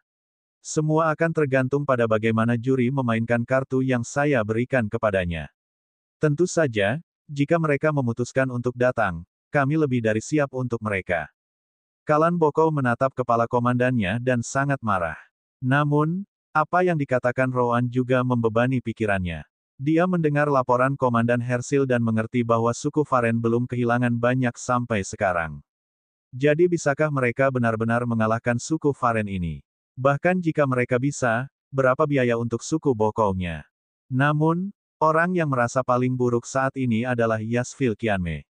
Semua akan tergantung pada bagaimana juri memainkan kartu yang saya berikan kepadanya. Tentu saja, jika mereka memutuskan untuk datang, kami lebih dari siap untuk mereka. Kalan Boko menatap kepala komandannya dan sangat marah. Namun, apa yang dikatakan Rowan juga membebani pikirannya. Dia mendengar laporan Komandan Hersil dan mengerti bahwa suku Faren belum kehilangan banyak sampai sekarang. Jadi bisakah mereka benar-benar mengalahkan suku Faren ini? Bahkan jika mereka bisa, berapa biaya untuk suku Boko-nya? Namun, orang yang merasa paling buruk saat ini adalah Yasvil Qianmei.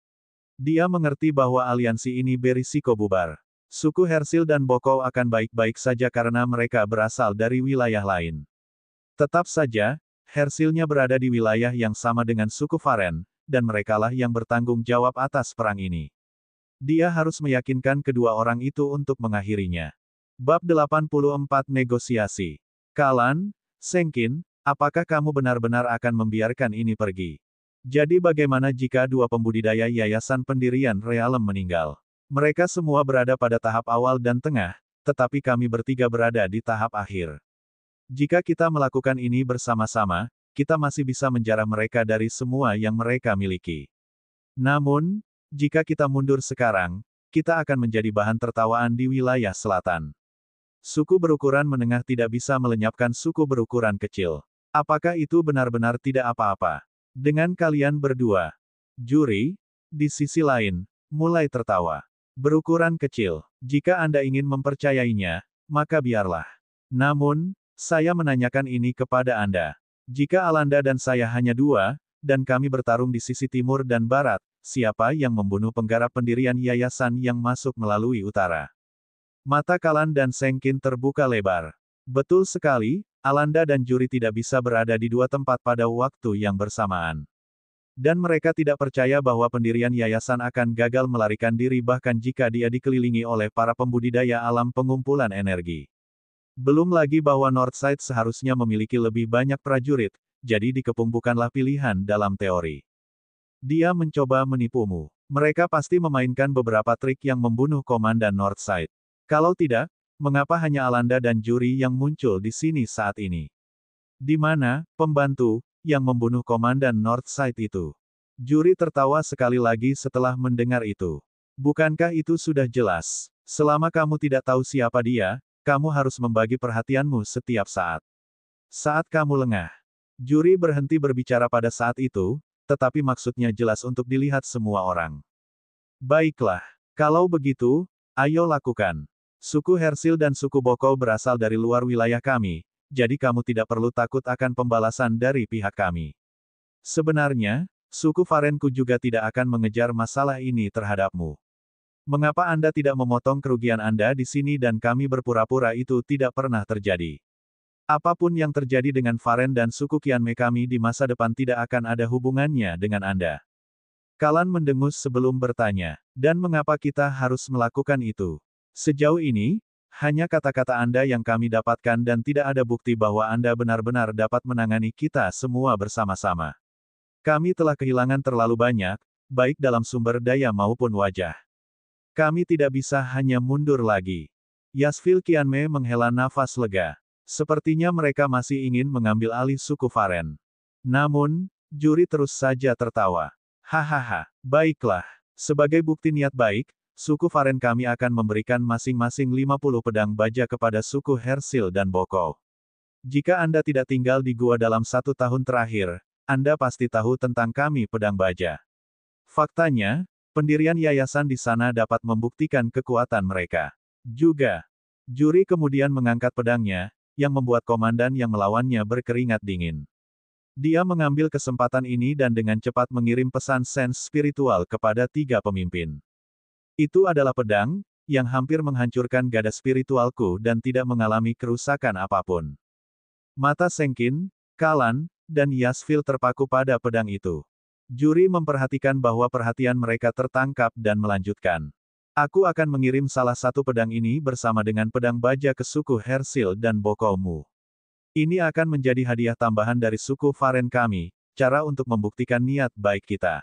Dia mengerti bahwa aliansi ini berisiko bubar. Suku Hersil dan Boko akan baik-baik saja karena mereka berasal dari wilayah lain. Tetap saja, Hersilnya berada di wilayah yang sama dengan suku Faren, dan merekalah yang bertanggung jawab atas perang ini. Dia harus meyakinkan kedua orang itu untuk mengakhirinya. Bab 84 Negosiasi. Kalan, Sengkin, apakah kamu benar-benar akan membiarkan ini pergi? Jadi bagaimana jika dua pembudidaya Yayasan Pendirian Realem meninggal? Mereka semua berada pada tahap awal dan tengah, tetapi kami bertiga berada di tahap akhir. Jika kita melakukan ini bersama-sama, kita masih bisa menjarah mereka dari semua yang mereka miliki. Namun, jika kita mundur sekarang, kita akan menjadi bahan tertawaan di wilayah selatan. Suku berukuran menengah tidak bisa melenyapkan suku berukuran kecil. Apakah itu benar-benar tidak apa-apa? Dengan kalian berdua, juri, di sisi lain, mulai tertawa. Berukuran kecil. Jika Anda ingin mempercayainya, maka biarlah. Namun, saya menanyakan ini kepada Anda. Jika Alanda dan saya hanya dua, dan kami bertarung di sisi timur dan barat, siapa yang membunuh penggarap pendirian yayasan yang masuk melalui utara? Mata Kalan dan Sengkin terbuka lebar. Betul sekali, Alanda dan juri tidak bisa berada di dua tempat pada waktu yang bersamaan. Dan mereka tidak percaya bahwa pendirian yayasan akan gagal melarikan diri bahkan jika dia dikelilingi oleh para pembudidaya alam pengumpulan energi. Belum lagi bahwa Northside seharusnya memiliki lebih banyak prajurit, jadi dikepung bukanlah pilihan dalam teori. Dia mencoba menipumu. Mereka pasti memainkan beberapa trik yang membunuh Komandan Northside. Kalau tidak, mengapa hanya Alanda dan juri yang muncul di sini saat ini? Di mana, pembantu, yang membunuh Komandan Northside itu? Juri tertawa sekali lagi setelah mendengar itu. Bukankah itu sudah jelas? Selama kamu tidak tahu siapa dia, kamu harus membagi perhatianmu setiap saat. Saat kamu lengah. Juri berhenti berbicara pada saat itu, tetapi maksudnya jelas untuk dilihat semua orang. Baiklah. Kalau begitu, ayo lakukan. Suku Hersil dan suku Boko berasal dari luar wilayah kami, jadi kamu tidak perlu takut akan pembalasan dari pihak kami. Sebenarnya, suku Farenku juga tidak akan mengejar masalah ini terhadapmu. Mengapa Anda tidak memotong kerugian Anda di sini dan kami berpura-pura itu tidak pernah terjadi? Apapun yang terjadi dengan Faren dan suku Qianmei kami di masa depan tidak akan ada hubungannya dengan Anda. Kalan mendengus sebelum bertanya, dan mengapa kita harus melakukan itu? Sejauh ini, hanya kata-kata Anda yang kami dapatkan dan tidak ada bukti bahwa Anda benar-benar dapat menangani kita semua bersama-sama. Kami telah kehilangan terlalu banyak, baik dalam sumber daya maupun wajah. Kami tidak bisa hanya mundur lagi. Yasvil Qianmei menghela nafas lega. Sepertinya mereka masih ingin mengambil alih suku Faren. Namun, juri terus saja tertawa. Hahaha, baiklah. Sebagai bukti niat baik, suku Faren kami akan memberikan masing-masing 50 pedang baja kepada suku Hersil dan Boko. Jika Anda tidak tinggal di gua dalam 1 tahun terakhir, Anda pasti tahu tentang kami pedang baja. Faktanya, pendirian yayasan di sana dapat membuktikan kekuatan mereka. Juga, juri kemudian mengangkat pedangnya, yang membuat komandan yang melawannya berkeringat dingin. Dia mengambil kesempatan ini dan dengan cepat mengirim pesan sens spiritual kepada 3 pemimpin. Itu adalah pedang, yang hampir menghancurkan gada spiritualku dan tidak mengalami kerusakan apapun. Mata Sengkin, Kalan, dan Yasvil terpaku pada pedang itu. Juri memperhatikan bahwa perhatian mereka tertangkap dan melanjutkan. Aku akan mengirim salah satu pedang ini bersama dengan pedang baja ke suku Hersil dan Bokomu. Ini akan menjadi hadiah tambahan dari suku Faren kami, cara untuk membuktikan niat baik kita.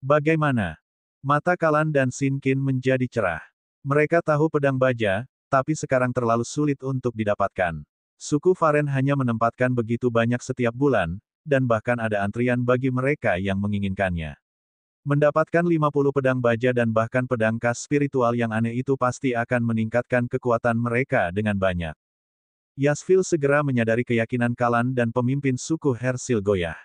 Bagaimana? Mata Kalan dan Sinkin menjadi cerah. Mereka tahu pedang baja, tapi sekarang terlalu sulit untuk didapatkan. Suku Varen hanya menempatkan begitu banyak setiap bulan, dan bahkan ada antrian bagi mereka yang menginginkannya. Mendapatkan 50 pedang baja dan bahkan pedang khas spiritual yang aneh itu pasti akan meningkatkan kekuatan mereka dengan banyak. Yasvil segera menyadari keyakinan Kalan dan pemimpin suku Hersil goyah.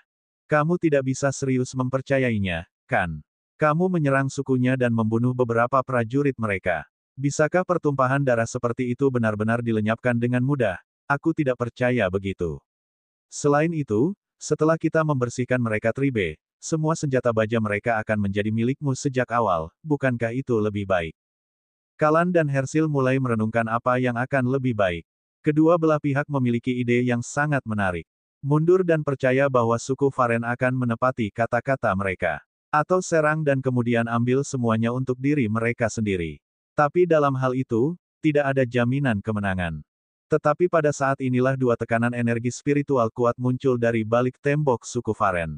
Kamu tidak bisa serius mempercayainya, kan? Kamu menyerang sukunya dan membunuh beberapa prajurit mereka. Bisakah pertumpahan darah seperti itu benar-benar dilenyapkan dengan mudah? Aku tidak percaya begitu. Selain itu, setelah kita membersihkan mereka Tribe, semua senjata baja mereka akan menjadi milikmu sejak awal, bukankah itu lebih baik? Kalan dan Hersil mulai merenungkan apa yang akan lebih baik. Kedua belah pihak memiliki ide yang sangat menarik. Mundur dan percaya bahwa suku Varen akan menepati kata-kata mereka. Atau serang dan kemudian ambil semuanya untuk diri mereka sendiri. Tapi dalam hal itu, tidak ada jaminan kemenangan. Tetapi pada saat inilah dua tekanan energi spiritual kuat muncul dari balik tembok suku Varen.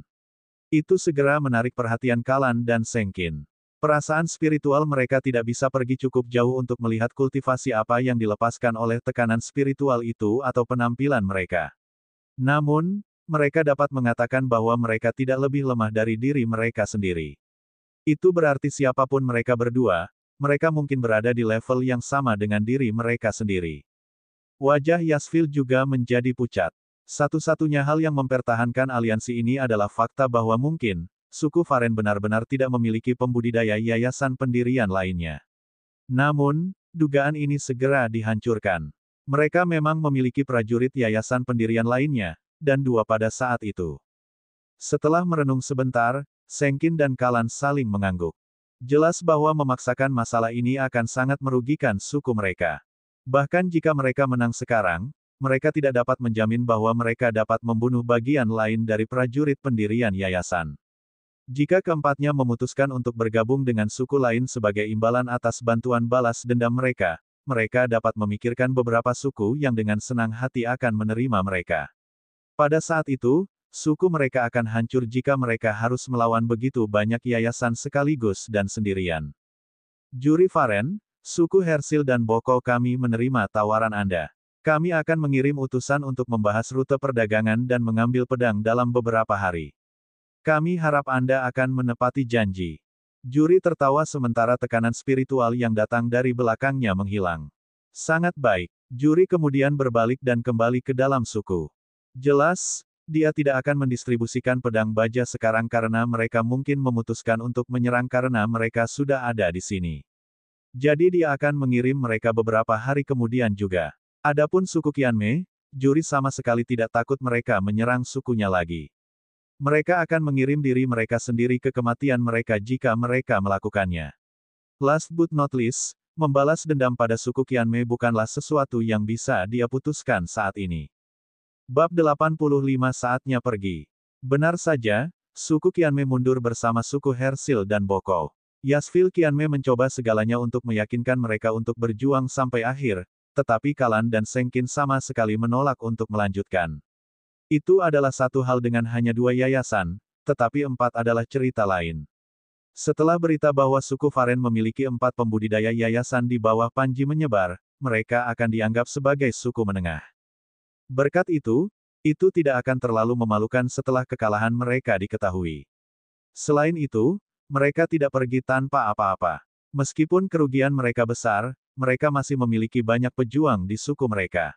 Itu segera menarik perhatian Kalan dan Sengkin. Perasaan spiritual mereka tidak bisa pergi cukup jauh untuk melihat kultivasi apa yang dilepaskan oleh tekanan spiritual itu atau penampilan mereka. Namun, mereka dapat mengatakan bahwa mereka tidak lebih lemah dari diri mereka sendiri. Itu berarti siapapun mereka berdua, mereka mungkin berada di level yang sama dengan diri mereka sendiri. Wajah Yasvil juga menjadi pucat. Satu-satunya hal yang mempertahankan aliansi ini adalah fakta bahwa mungkin, suku Varen benar-benar tidak memiliki pembudidaya yayasan pendirian lainnya. Namun, dugaan ini segera dihancurkan. Mereka memang memiliki prajurit yayasan pendirian lainnya, dan dua pada saat itu. Setelah merenung sebentar, Sengkin dan Kalan saling mengangguk. Jelas bahwa memaksakan masalah ini akan sangat merugikan suku mereka. Bahkan jika mereka menang sekarang, mereka tidak dapat menjamin bahwa mereka dapat membunuh bagian lain dari prajurit pendirian yayasan. Jika keempatnya memutuskan untuk bergabung dengan suku lain sebagai imbalan atas bantuan balas dendam mereka, mereka dapat memikirkan beberapa suku yang dengan senang hati akan menerima mereka. Pada saat itu, suku mereka akan hancur jika mereka harus melawan begitu banyak yayasan sekaligus dan sendirian. Juri Varen, suku Hersil dan Boko kami menerima tawaran Anda. Kami akan mengirim utusan untuk membahas rute perdagangan dan mengambil pedang dalam beberapa hari. Kami harap Anda akan menepati janji. Juri tertawa sementara tekanan spiritual yang datang dari belakangnya menghilang. Sangat baik. Juri kemudian berbalik dan kembali ke dalam suku. Jelas, dia tidak akan mendistribusikan pedang baja sekarang karena mereka mungkin memutuskan untuk menyerang karena mereka sudah ada di sini. Jadi dia akan mengirim mereka beberapa hari kemudian juga. Adapun suku Qianmei, Juri sama sekali tidak takut mereka menyerang sukunya lagi. Mereka akan mengirim diri mereka sendiri ke kematian mereka jika mereka melakukannya. Last but not least, membalas dendam pada suku Qianmei bukanlah sesuatu yang bisa dia putuskan saat ini. Bab 85 saatnya pergi. Benar saja, suku Qianmei mundur bersama suku Hersil dan Boko. Yasvil Qianmei mencoba segalanya untuk meyakinkan mereka untuk berjuang sampai akhir, tetapi Kalan dan Sengkin sama sekali menolak untuk melanjutkan. Itu adalah satu hal dengan hanya dua yayasan, tetapi empat adalah cerita lain. Setelah berita bahwa suku Varen memiliki 4 pembudidaya yayasan di bawah Panji menyebar, mereka akan dianggap sebagai suku menengah. Berkat itu tidak akan terlalu memalukan setelah kekalahan mereka diketahui. Selain itu, mereka tidak pergi tanpa apa-apa. Meskipun kerugian mereka besar, mereka masih memiliki banyak pejuang di suku mereka.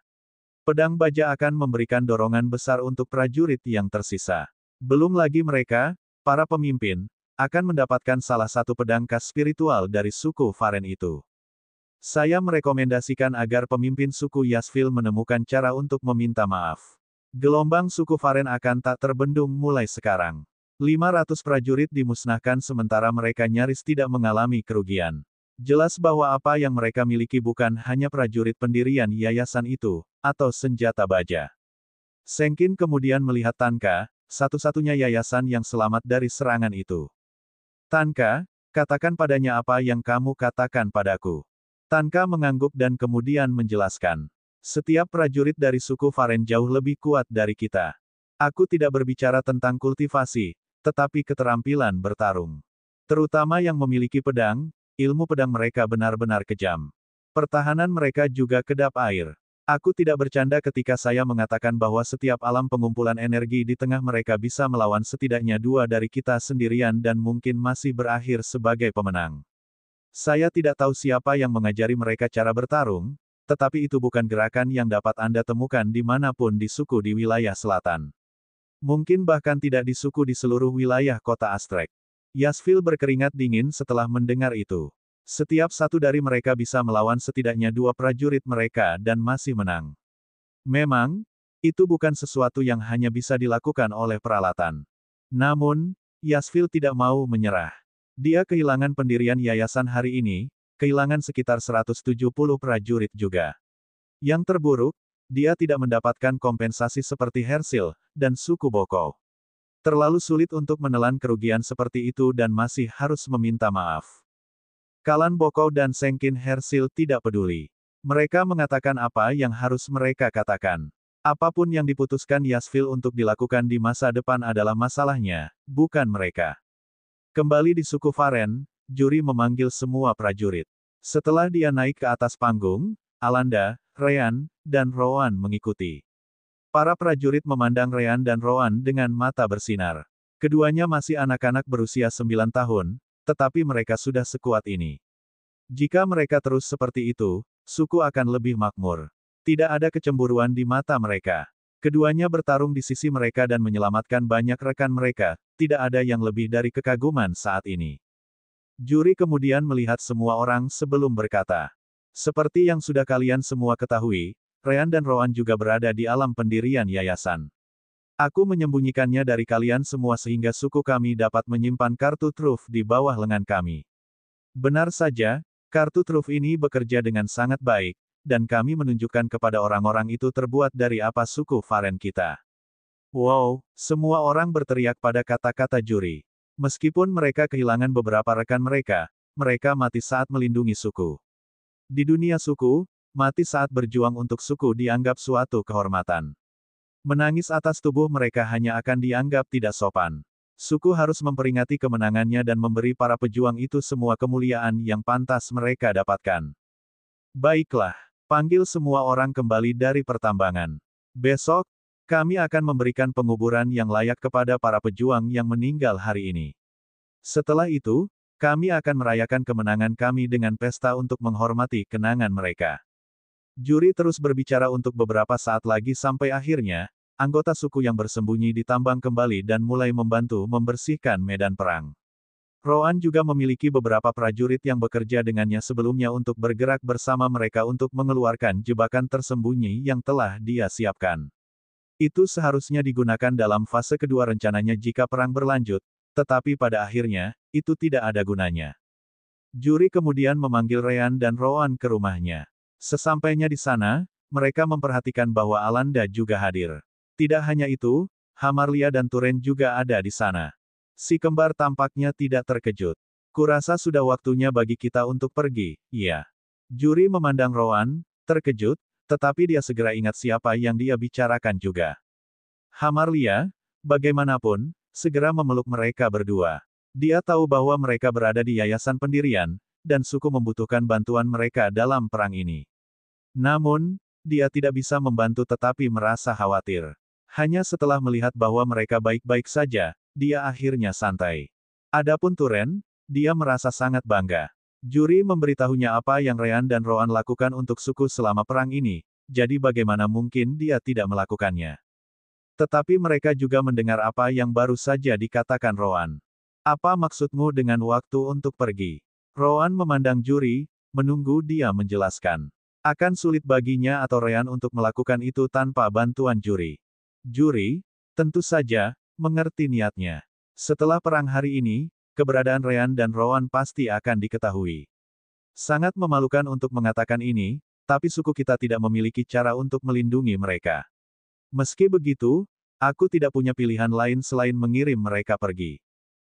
Pedang baja akan memberikan dorongan besar untuk prajurit yang tersisa. Belum lagi mereka, para pemimpin, akan mendapatkan salah satu pedang khas spiritual dari suku Varen itu. Saya merekomendasikan agar pemimpin suku Yasvil menemukan cara untuk meminta maaf. Gelombang suku Varen akan tak terbendung mulai sekarang. 500 prajurit dimusnahkan sementara mereka nyaris tidak mengalami kerugian. Jelas bahwa apa yang mereka miliki bukan hanya prajurit pendirian yayasan itu, atau senjata baja. Sengkin kemudian melihat Tanka, satu-satunya yayasan yang selamat dari serangan itu. Tanka, katakan padanya apa yang kamu katakan padaku. Tanka mengangguk dan kemudian menjelaskan. Setiap prajurit dari suku Varen jauh lebih kuat dari kita. Aku tidak berbicara tentang kultivasi, tetapi keterampilan bertarung. Terutama yang memiliki pedang, ilmu pedang mereka benar-benar kejam. Pertahanan mereka juga kedap air. Aku tidak bercanda ketika saya mengatakan bahwa setiap alam pengumpulan energi di tengah mereka bisa melawan setidaknya dua dari kita sendirian dan mungkin masih berakhir sebagai pemenang. Saya tidak tahu siapa yang mengajari mereka cara bertarung, tetapi itu bukan gerakan yang dapat Anda temukan dimanapun di suku di wilayah selatan. Mungkin bahkan tidak di suku di seluruh wilayah kota Astrek. Yasvil berkeringat dingin setelah mendengar itu. Setiap satu dari mereka bisa melawan setidaknya dua prajurit mereka dan masih menang. Memang, itu bukan sesuatu yang hanya bisa dilakukan oleh peralatan. Namun, Yasvil tidak mau menyerah. Dia kehilangan pendirian yayasan hari ini, kehilangan sekitar 170 prajurit juga. Yang terburuk, dia tidak mendapatkan kompensasi seperti Hersil dan suku Boko. Terlalu sulit untuk menelan kerugian seperti itu dan masih harus meminta maaf. Kalan Boko dan Sengkin Hersil tidak peduli. Mereka mengatakan apa yang harus mereka katakan. Apapun yang diputuskan Yasvil untuk dilakukan di masa depan adalah masalahnya, bukan mereka. Kembali di suku Varen, juri memanggil semua prajurit. Setelah dia naik ke atas panggung, Alanda, Ryan, dan Rowan mengikuti. Para prajurit memandang Ryan dan Rowan dengan mata bersinar. Keduanya masih anak-anak berusia 9 tahun, tetapi mereka sudah sekuat ini. Jika mereka terus seperti itu, suku akan lebih makmur. Tidak ada kecemburuan di mata mereka. Keduanya bertarung di sisi mereka dan menyelamatkan banyak rekan mereka, tidak ada yang lebih dari kekaguman saat ini. Juri kemudian melihat semua orang sebelum berkata. Seperti yang sudah kalian semua ketahui, Ryan dan Rowan juga berada di alam pendirian yayasan. Aku menyembunyikannya dari kalian semua sehingga suku kami dapat menyimpan kartu truf di bawah lengan kami. Benar saja, kartu truf ini bekerja dengan sangat baik, dan kami menunjukkan kepada orang-orang itu terbuat dari apa suku Varen kita. Wow, semua orang berteriak pada kata-kata juri. Meskipun mereka kehilangan beberapa rekan mereka, mereka mati saat melindungi suku. Di dunia suku, mati saat berjuang untuk suku dianggap suatu kehormatan. Menangis atas tubuh mereka hanya akan dianggap tidak sopan. Suku harus memperingati kemenangannya dan memberi para pejuang itu semua kemuliaan yang pantas mereka dapatkan. Baiklah, panggil semua orang kembali dari pertambangan. Besok, kami akan memberikan penguburan yang layak kepada para pejuang yang meninggal hari ini. Setelah itu, kami akan merayakan kemenangan kami dengan pesta untuk menghormati kenangan mereka. Juri terus berbicara untuk beberapa saat lagi sampai akhirnya, anggota suku yang bersembunyi ditambang kembali dan mulai membantu membersihkan medan perang. Rowan juga memiliki beberapa prajurit yang bekerja dengannya sebelumnya untuk bergerak bersama mereka untuk mengeluarkan jebakan tersembunyi yang telah dia siapkan. Itu seharusnya digunakan dalam fase kedua rencananya jika perang berlanjut, tetapi pada akhirnya, itu tidak ada gunanya. Juri kemudian memanggil Ryan dan Rowan ke rumahnya. Sesampainya di sana, mereka memperhatikan bahwa Alanda juga hadir. Tidak hanya itu, Hamarlia dan Turen juga ada di sana. Si kembar tampaknya tidak terkejut. Kurasa sudah waktunya bagi kita untuk pergi, iya. Juri memandang Rowan, terkejut, tetapi dia segera ingat siapa yang dia bicarakan juga. Hamarlia, bagaimanapun, segera memeluk mereka berdua. Dia tahu bahwa mereka berada di yayasan pendirian, dan suku membutuhkan bantuan mereka dalam perang ini. Namun, dia tidak bisa membantu tetapi merasa khawatir. Hanya setelah melihat bahwa mereka baik-baik saja, dia akhirnya santai. Adapun Turen, dia merasa sangat bangga. Juri memberitahunya apa yang Ryan dan Rowan lakukan untuk suku selama perang ini, jadi bagaimana mungkin dia tidak melakukannya. Tetapi mereka juga mendengar apa yang baru saja dikatakan Rowan. Apa maksudmu dengan waktu untuk pergi? Rowan memandang juri, menunggu dia menjelaskan. Akan sulit baginya atau Ryan untuk melakukan itu tanpa bantuan juri. Juri, tentu saja, mengerti niatnya. Setelah perang hari ini, keberadaan Ryan dan Rowan pasti akan diketahui. Sangat memalukan untuk mengatakan ini, tapi suku kita tidak memiliki cara untuk melindungi mereka. Meski begitu, aku tidak punya pilihan lain selain mengirim mereka pergi.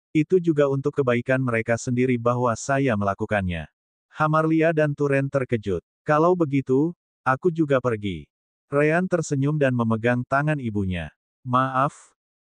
Itu juga untuk kebaikan mereka sendiri bahwa saya melakukannya. Hamarlia dan Turen terkejut. Kalau begitu, aku juga pergi. Ryan tersenyum dan memegang tangan ibunya. Maaf,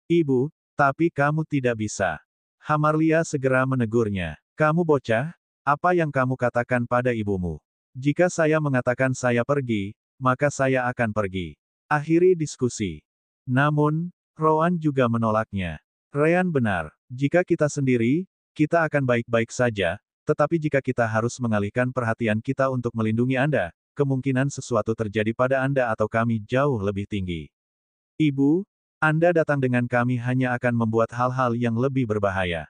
ibu, tapi kamu tidak bisa. Hamarlia segera menegurnya. Kamu bocah, apa yang kamu katakan pada ibumu? Jika saya mengatakan saya pergi, maka saya akan pergi. Akhiri diskusi. Namun, Rowan juga menolaknya. Ryan benar. Jika kita sendiri, kita akan baik-baik saja, tetapi jika kita harus mengalihkan perhatian kita untuk melindungi Anda, kemungkinan sesuatu terjadi pada Anda atau kami jauh lebih tinggi. Ibu, Anda datang dengan kami hanya akan membuat hal-hal yang lebih berbahaya.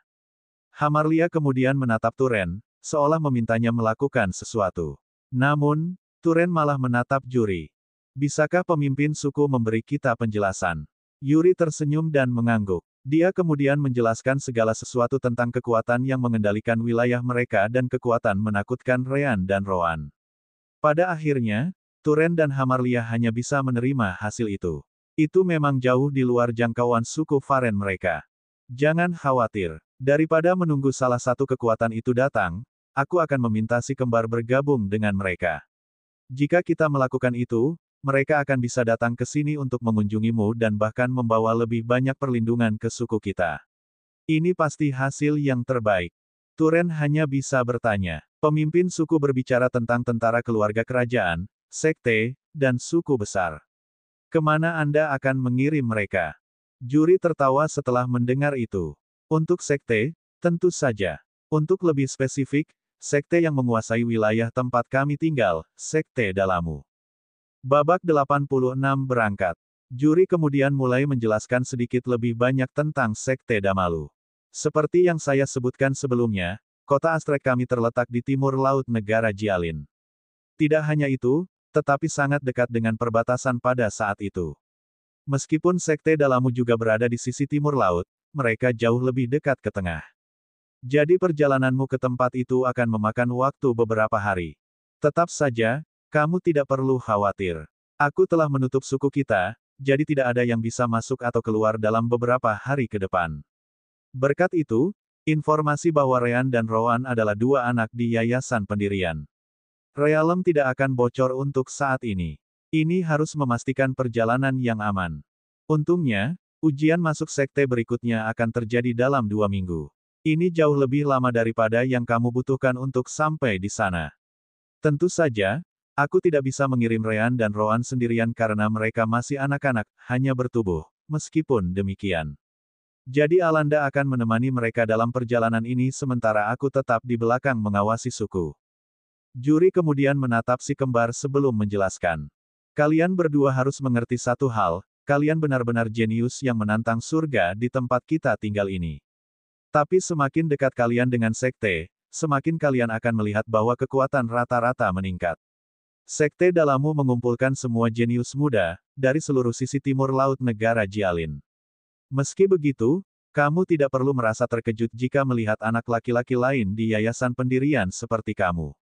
Hamarlia kemudian menatap Turen, seolah memintanya melakukan sesuatu. Namun, Turen malah menatap Juri. Bisakah pemimpin suku memberi kita penjelasan? Yuri tersenyum dan mengangguk. Dia kemudian menjelaskan segala sesuatu tentang kekuatan yang mengendalikan wilayah mereka dan kekuatan menakutkan Ryan dan Rowan. Pada akhirnya, Turen dan Hamarlia hanya bisa menerima hasil itu. Itu memang jauh di luar jangkauan suku Varen mereka. Jangan khawatir. Daripada menunggu salah satu kekuatan itu datang, aku akan meminta si kembar bergabung dengan mereka. Jika kita melakukan itu, mereka akan bisa datang ke sini untuk mengunjungimu dan bahkan membawa lebih banyak perlindungan ke suku kita. Ini pasti hasil yang terbaik. Turen hanya bisa bertanya. Pemimpin suku berbicara tentang tentara keluarga kerajaan, sekte, dan suku besar. Kemana Anda akan mengirim mereka? Juri tertawa setelah mendengar itu. Untuk sekte, tentu saja. Untuk lebih spesifik, sekte yang menguasai wilayah tempat kami tinggal, sekte Dalamu. Babak 86 berangkat. Juri kemudian mulai menjelaskan sedikit lebih banyak tentang sekte Damalu. Seperti yang saya sebutkan sebelumnya, kota Astrek kami terletak di timur laut negara Jialin. Tidak hanya itu, tetapi sangat dekat dengan perbatasan pada saat itu. Meskipun sekte Dalamu juga berada di sisi timur laut, mereka jauh lebih dekat ke tengah. Jadi perjalananmu ke tempat itu akan memakan waktu beberapa hari. Tetap saja, kamu tidak perlu khawatir. Aku telah menutup suku kita, jadi tidak ada yang bisa masuk atau keluar dalam beberapa hari ke depan. Berkat itu, informasi bahwa Ryan dan Rowan adalah dua anak di Yayasan Pendirian Realem tidak akan bocor untuk saat ini. Ini harus memastikan perjalanan yang aman. Untungnya, ujian masuk sekte berikutnya akan terjadi dalam 2 minggu. Ini jauh lebih lama daripada yang kamu butuhkan untuk sampai di sana. Tentu saja, aku tidak bisa mengirim Ryan dan Rowan sendirian karena mereka masih anak-anak, hanya bertubuh. Meskipun demikian. Jadi Alanda akan menemani mereka dalam perjalanan ini sementara aku tetap di belakang mengawasi suku. Juri kemudian menatap si kembar sebelum menjelaskan. Kalian berdua harus mengerti satu hal, kalian benar-benar jenius yang menantang surga di tempat kita tinggal ini. Tapi semakin dekat kalian dengan sekte, semakin kalian akan melihat bahwa kekuatan rata-rata meningkat. Sekte Dalamu mengumpulkan semua jenius muda, dari seluruh sisi timur laut negara Jialin. Meski begitu, kamu tidak perlu merasa terkejut jika melihat anak laki-laki lain di yayasan pendirian seperti kamu.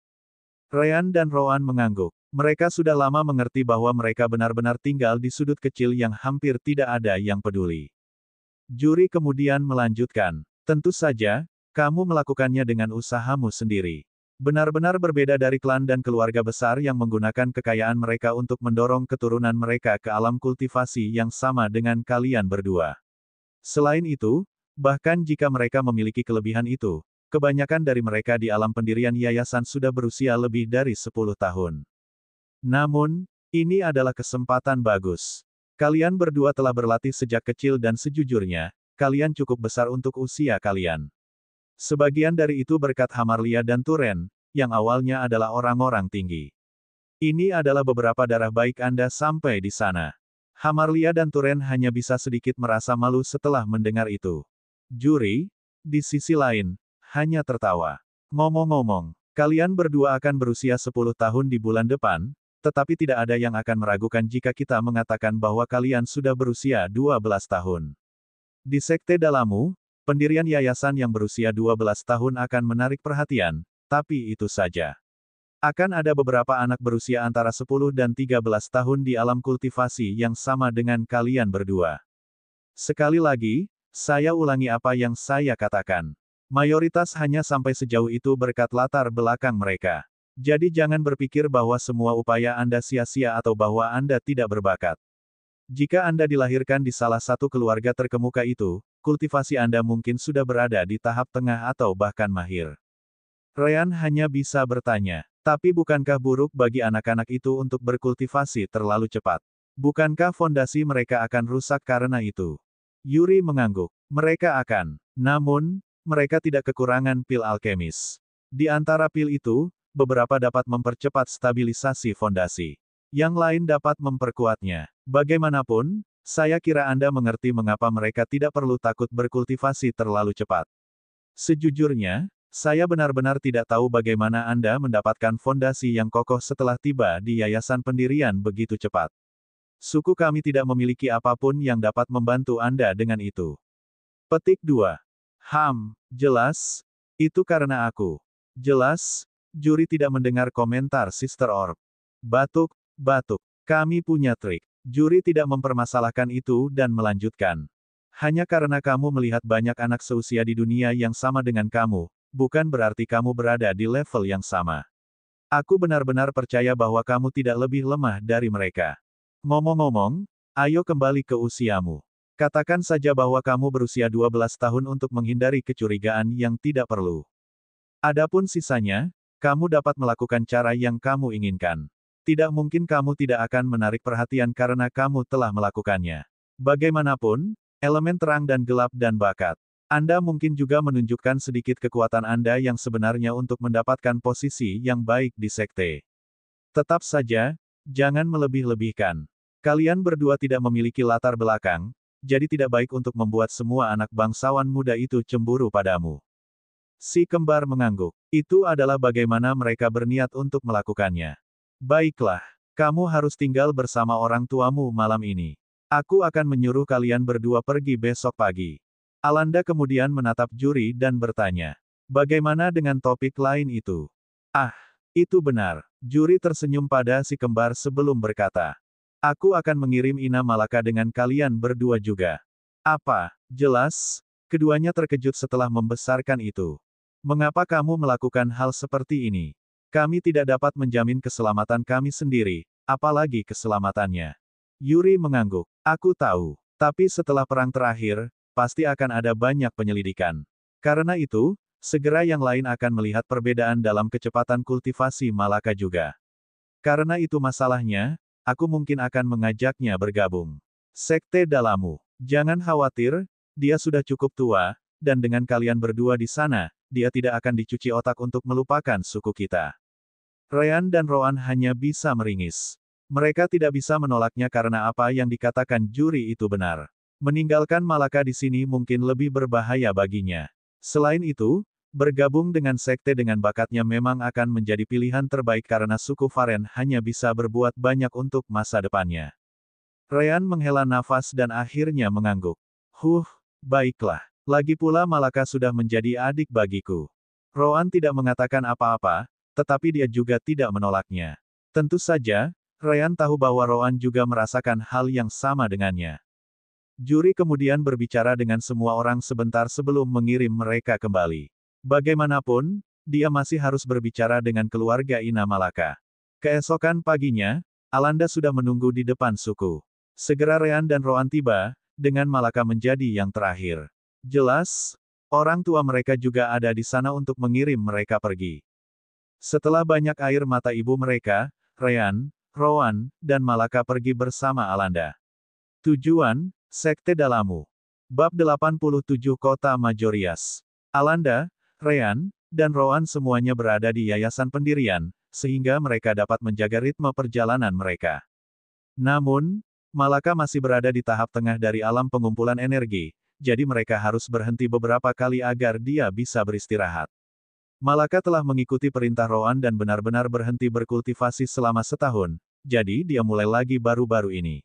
Ryan dan Rowan mengangguk. Mereka sudah lama mengerti bahwa mereka benar-benar tinggal di sudut kecil yang hampir tidak ada yang peduli. Juri kemudian melanjutkan. Tentu saja, kamu melakukannya dengan usahamu sendiri. Benar-benar berbeda dari klan dan keluarga besar yang menggunakan kekayaan mereka untuk mendorong keturunan mereka ke alam kultivasi yang sama dengan kalian berdua. Selain itu, bahkan jika mereka memiliki kelebihan itu, kebanyakan dari mereka di alam pendirian yayasan sudah berusia lebih dari 10 tahun. Namun, ini adalah kesempatan bagus. Kalian berdua telah berlatih sejak kecil dan sejujurnya, kalian cukup besar untuk usia kalian. Sebagian dari itu berkat Hamarlia dan Turen, yang awalnya adalah orang-orang tinggi. Ini adalah beberapa darah baik Anda sampai di sana. Hamarlia dan Turen hanya bisa sedikit merasa malu setelah mendengar itu. Juri, di sisi lain, hanya tertawa. Ngomong-ngomong, kalian berdua akan berusia 10 tahun di bulan depan, tetapi tidak ada yang akan meragukan jika kita mengatakan bahwa kalian sudah berusia 12 tahun. Di sekte Dalamu, pendirian yayasan yang berusia 12 tahun akan menarik perhatian, tapi itu saja. Akan ada beberapa anak berusia antara 10 dan 13 tahun di alam kultivasi yang sama dengan kalian berdua. Sekali lagi, saya ulangi apa yang saya katakan. Mayoritas hanya sampai sejauh itu berkat latar belakang mereka. Jadi jangan berpikir bahwa semua upaya Anda sia-sia atau bahwa Anda tidak berbakat. Jika Anda dilahirkan di salah satu keluarga terkemuka itu, kultivasi Anda mungkin sudah berada di tahap tengah atau bahkan mahir. Ryan hanya bisa bertanya, tapi bukankah buruk bagi anak-anak itu untuk berkultivasi terlalu cepat? Bukankah fondasi mereka akan rusak karena itu? Yuri mengangguk. Mereka akan. Namun, mereka tidak kekurangan pil alkemis. Di antara pil itu, beberapa dapat mempercepat stabilisasi fondasi. Yang lain dapat memperkuatnya. Bagaimanapun, saya kira Anda mengerti mengapa mereka tidak perlu takut berkultivasi terlalu cepat. Sejujurnya, saya benar-benar tidak tahu bagaimana Anda mendapatkan fondasi yang kokoh setelah tiba di yayasan pendirian begitu cepat. Suku kami tidak memiliki apapun yang dapat membantu Anda dengan itu. Petik 2. Jelas. Itu karena aku. Jelas, Juri tidak mendengar komentar Sister Orb. Batuk. Kami punya trik. Juri tidak mempermasalahkan itu dan melanjutkan. Hanya karena kamu melihat banyak anak seusia di dunia yang sama dengan kamu, bukan berarti kamu berada di level yang sama. Aku benar-benar percaya bahwa kamu tidak lebih lemah dari mereka. Ngomong-ngomong, ayo kembali ke usiamu. Katakan saja bahwa kamu berusia 12 tahun untuk menghindari kecurigaan yang tidak perlu. Adapun sisanya, kamu dapat melakukan cara yang kamu inginkan. Tidak mungkin kamu tidak akan menarik perhatian karena kamu telah melakukannya. Bagaimanapun, elemen terang dan gelap dan bakat. Anda mungkin juga menunjukkan sedikit kekuatan Anda yang sebenarnya untuk mendapatkan posisi yang baik di sekte. Tetap saja, jangan melebih-lebihkan. Kalian berdua tidak memiliki latar belakang, jadi tidak baik untuk membuat semua anak bangsawan muda itu cemburu padamu. Si kembar mengangguk. Itu adalah bagaimana mereka berniat untuk melakukannya. Baiklah, kamu harus tinggal bersama orang tuamu malam ini. Aku akan menyuruh kalian berdua pergi besok pagi. Alanda kemudian menatap Juri dan bertanya, bagaimana dengan topik lain itu? Ah, itu benar. Juri tersenyum pada si kembar sebelum berkata, aku akan mengirim Ina Malaka dengan kalian berdua juga. Apa? Jelas? Keduanya terkejut setelah membesarkan itu. Mengapa kamu melakukan hal seperti ini? Kami tidak dapat menjamin keselamatan kami sendiri, apalagi keselamatannya. Yuri mengangguk. Aku tahu. Tapi setelah perang terakhir, pasti akan ada banyak penyelidikan. Karena itu, segera yang lain akan melihat perbedaan dalam kecepatan kultivasi Malaka juga. Karena itu masalahnya, aku mungkin akan mengajaknya bergabung. Sekte Dalamu. Jangan khawatir, dia sudah cukup tua, dan dengan kalian berdua di sana, dia tidak akan dicuci otak untuk melupakan suku kita. Ryan dan Roan hanya bisa meringis. Mereka tidak bisa menolaknya karena apa yang dikatakan Juri itu benar. Meninggalkan Malaka di sini mungkin lebih berbahaya baginya. Selain itu, bergabung dengan sekte dengan bakatnya memang akan menjadi pilihan terbaik karena suku Varen hanya bisa berbuat banyak untuk masa depannya. Ryan menghela nafas dan akhirnya mengangguk. Baiklah. Lagi pula Malaka sudah menjadi adik bagiku. Roan tidak mengatakan apa-apa, tetapi dia juga tidak menolaknya. Tentu saja, Ryan tahu bahwa Roan juga merasakan hal yang sama dengannya. Juri kemudian berbicara dengan semua orang sebentar sebelum mengirim mereka kembali. Bagaimanapun, dia masih harus berbicara dengan keluarga Ina Malaka. Keesokan paginya, Alanda sudah menunggu di depan suku. Segera Ryan dan Roan tiba, dengan Malaka menjadi yang terakhir. Jelas, orang tua mereka juga ada di sana untuk mengirim mereka pergi. Setelah banyak air mata ibu mereka, Ryan, Roan, dan Malaka pergi bersama Alanda. Tujuan, Sekte Dalamu. Bab 87 Kota Majorias. Alanda, Ryan, dan Roan semuanya berada di yayasan pendirian, sehingga mereka dapat menjaga ritme perjalanan mereka. Namun, Malaka masih berada di tahap tengah dari alam pengumpulan energi, jadi mereka harus berhenti beberapa kali agar dia bisa beristirahat. Malaka telah mengikuti perintah Roan dan benar-benar berhenti berkultivasi selama setahun, jadi dia mulai lagi baru-baru ini.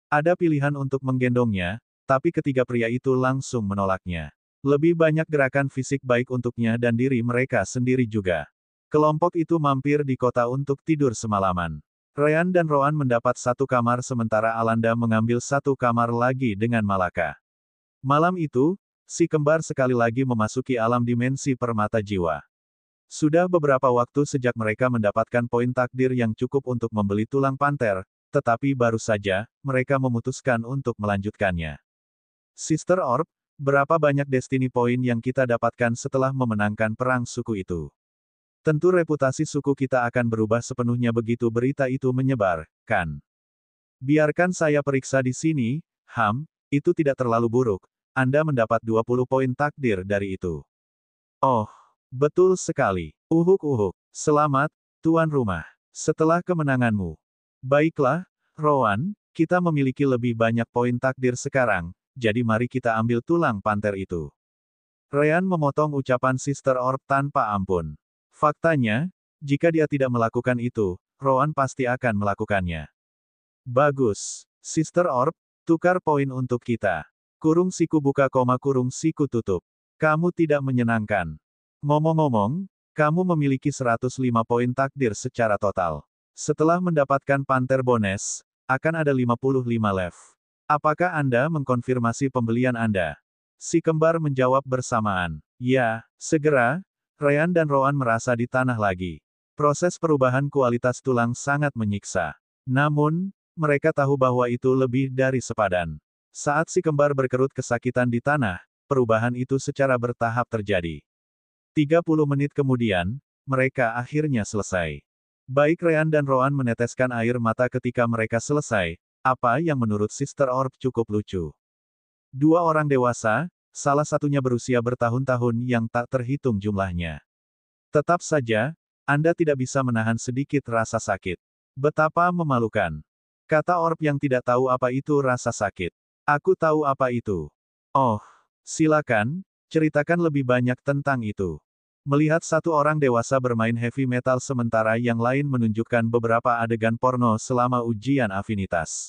Ada pilihan untuk menggendongnya, tapi ketiga pria itu langsung menolaknya. Lebih banyak gerakan fisik baik untuknya dan diri mereka sendiri juga. Kelompok itu mampir di kota untuk tidur semalaman. Ryan dan Roan mendapat satu kamar sementara Alanda mengambil satu kamar lagi dengan Malaka. Malam itu, si kembar sekali lagi memasuki alam dimensi permata jiwa. Sudah beberapa waktu sejak mereka mendapatkan poin takdir yang cukup untuk membeli tulang panter, tetapi baru saja, mereka memutuskan untuk melanjutkannya. Sister Orb, Berapa banyak destiny point yang kita dapatkan setelah memenangkan perang suku itu? Tentu reputasi suku kita akan berubah sepenuhnya begitu berita itu menyebar, kan? Biarkan saya periksa di sini, itu tidak terlalu buruk. Anda mendapat 20 poin takdir dari itu. Oh, betul sekali. Uhuk-uhuk. Selamat, tuan rumah. Setelah kemenanganmu. Baiklah, Rowan, kita memiliki lebih banyak poin takdir sekarang, jadi mari kita ambil tulang panter itu. Ryan memotong ucapan Sister Orb tanpa ampun. Faktanya, jika dia tidak melakukan itu, Rowan pasti akan melakukannya. Bagus. Sister Orb, tukar poin untuk kita. Kurung siku buka koma kurung siku tutup. Kamu tidak menyenangkan. Ngomong-ngomong, kamu memiliki 105 poin takdir secara total. Setelah mendapatkan Panter Bones, akan ada 55 left. Apakah Anda mengkonfirmasi pembelian Anda? Si kembar menjawab bersamaan. Ya, segera. Ryan dan Rowan merasa di tanah lagi. Proses perubahan kualitas tulang sangat menyiksa. Namun, mereka tahu bahwa itu lebih dari sepadan. Saat si kembar berkerut kesakitan di tanah, perubahan itu secara bertahap terjadi. 30 menit kemudian, mereka akhirnya selesai. Baik Ryan dan Rowan meneteskan air mata ketika mereka selesai, apa yang menurut Sister Orb cukup lucu. Dua orang dewasa, salah satunya berusia bertahun-tahun yang tak terhitung jumlahnya. Tetap saja, Anda tidak bisa menahan sedikit rasa sakit. Betapa memalukan. Kata Orb yang tidak tahu apa itu rasa sakit. Aku tahu apa itu. Oh, silakan, ceritakan lebih banyak tentang itu. Melihat satu orang dewasa bermain heavy metal sementara yang lain menunjukkan beberapa adegan porno selama ujian afinitas.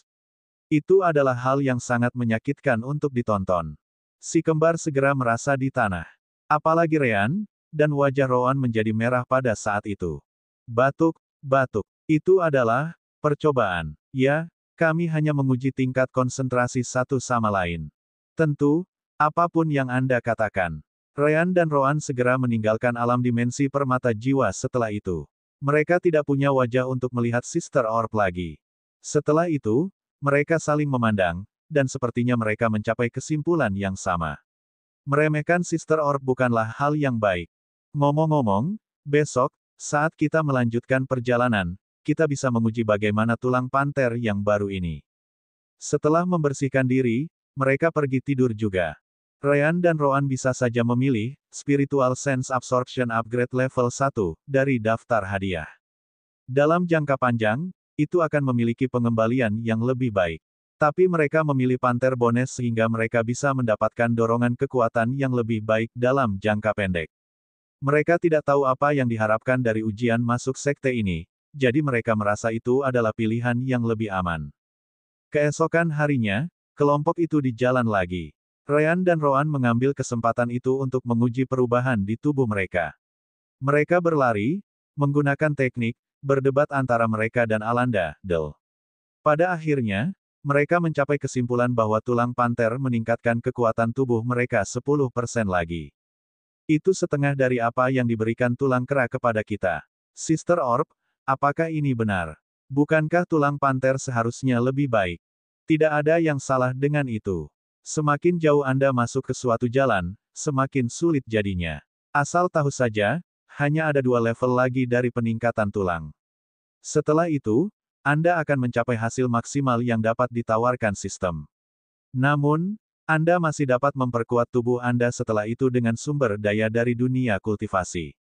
Itu adalah hal yang sangat menyakitkan untuk ditonton. Si kembar segera merasa di tanah. Apalagi Ryan, dan wajah Rowan menjadi merah pada saat itu. Batuk, batuk. Itu adalah percobaan. Ya, kami hanya menguji tingkat konsentrasi satu sama lain. Tentu, apapun yang Anda katakan. Ryan dan Rowan segera meninggalkan alam dimensi permata jiwa setelah itu. Mereka tidak punya wajah untuk melihat Sister Orb lagi. Setelah itu, mereka saling memandang, dan sepertinya mereka mencapai kesimpulan yang sama. Meremehkan Sister Orb bukanlah hal yang baik. Ngomong-ngomong, besok, saat kita melanjutkan perjalanan, kita bisa menguji bagaimana tulang panter yang baru ini. Setelah membersihkan diri, mereka pergi tidur juga. Ryan dan Rowan bisa saja memilih Spiritual Sense Absorption Upgrade Level 1 dari daftar hadiah. Dalam jangka panjang, itu akan memiliki pengembalian yang lebih baik. Tapi mereka memilih Panter Bones sehingga mereka bisa mendapatkan dorongan kekuatan yang lebih baik dalam jangka pendek. Mereka tidak tahu apa yang diharapkan dari ujian masuk sekte ini, jadi mereka merasa itu adalah pilihan yang lebih aman. Keesokan harinya, kelompok itu di jalan lagi. Ryan dan Rowan mengambil kesempatan itu untuk menguji perubahan di tubuh mereka. Mereka berlari, menggunakan teknik, berdebat antara mereka dan Alanda, Del. Pada akhirnya, mereka mencapai kesimpulan bahwa tulang panter meningkatkan kekuatan tubuh mereka 10% lagi. Itu setengah dari apa yang diberikan tulang kera kepada kita. Sister Orb, apakah ini benar? Bukankah tulang panter seharusnya lebih baik? Tidak ada yang salah dengan itu. Semakin jauh Anda masuk ke suatu jalan, semakin sulit jadinya. Asal tahu saja, hanya ada 2 level lagi dari peningkatan tulang. Setelah itu, Anda akan mencapai hasil maksimal yang dapat ditawarkan sistem. Namun, Anda masih dapat memperkuat tubuh Anda setelah itu dengan sumber daya dari dunia kultivasi.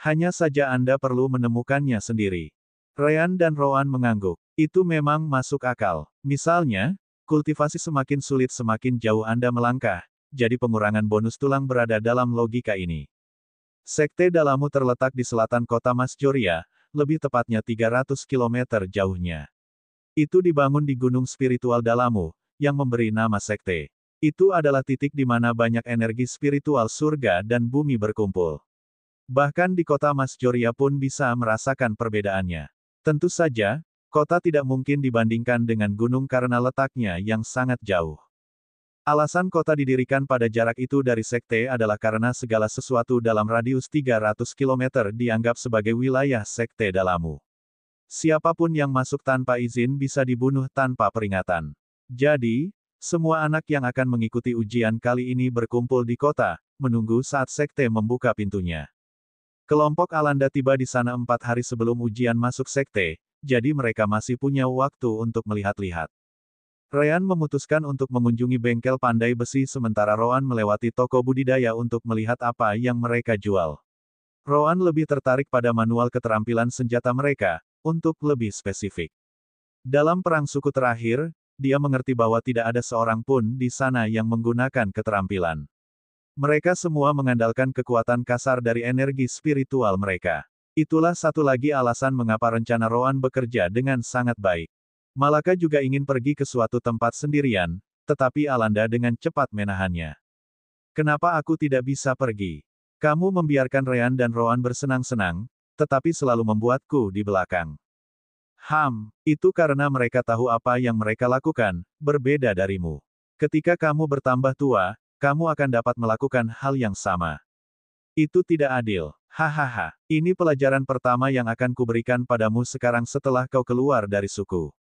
Hanya saja Anda perlu menemukannya sendiri. Ryan dan Rowan mengangguk. Itu memang masuk akal. Misalnya, kultivasi semakin sulit semakin jauh Anda melangkah, jadi pengurangan bonus tulang berada dalam logika ini. Sekte Dalamu terletak di selatan kota Masjoria, lebih tepatnya 300 km jauhnya. Itu dibangun di Gunung Spiritual Dalamu, yang memberi nama sekte. Itu adalah titik di mana banyak energi spiritual surga dan bumi berkumpul. Bahkan di kota Masjoria pun bisa merasakan perbedaannya. Tentu saja, kota tidak mungkin dibandingkan dengan gunung karena letaknya yang sangat jauh. Alasan kota didirikan pada jarak itu dari sekte adalah karena segala sesuatu dalam radius 300 km dianggap sebagai wilayah sekte Dalamu. Siapapun yang masuk tanpa izin bisa dibunuh tanpa peringatan. Jadi, Semua anak yang akan mengikuti ujian kali ini berkumpul di kota, menunggu saat sekte membuka pintunya. Kelompok Alanda tiba di sana 4 hari sebelum ujian masuk sekte, jadi mereka masih punya waktu untuk melihat-lihat. Ryan memutuskan untuk mengunjungi bengkel pandai besi sementara Rowan melewati toko budidaya untuk melihat apa yang mereka jual. Rowan lebih tertarik pada manual keterampilan senjata mereka, untuk lebih spesifik. Dalam perang suku terakhir, dia mengerti bahwa tidak ada seorang pun di sana yang menggunakan keterampilan. Mereka semua mengandalkan kekuatan kasar dari energi spiritual mereka. Itulah satu lagi alasan mengapa rencana Rowan bekerja dengan sangat baik. Malaka juga ingin pergi ke suatu tempat sendirian, tetapi Alanda dengan cepat menahannya. Kenapa aku tidak bisa pergi? Kamu membiarkan Ryan dan Rowan bersenang-senang, tetapi selalu membuatku di belakang. Itu karena mereka tahu apa yang mereka lakukan, berbeda darimu. Ketika kamu bertambah tua, kamu akan dapat melakukan hal yang sama. Itu tidak adil. Hahaha. Ini pelajaran pertama yang akan kuberikan padamu sekarang setelah kau keluar dari suku.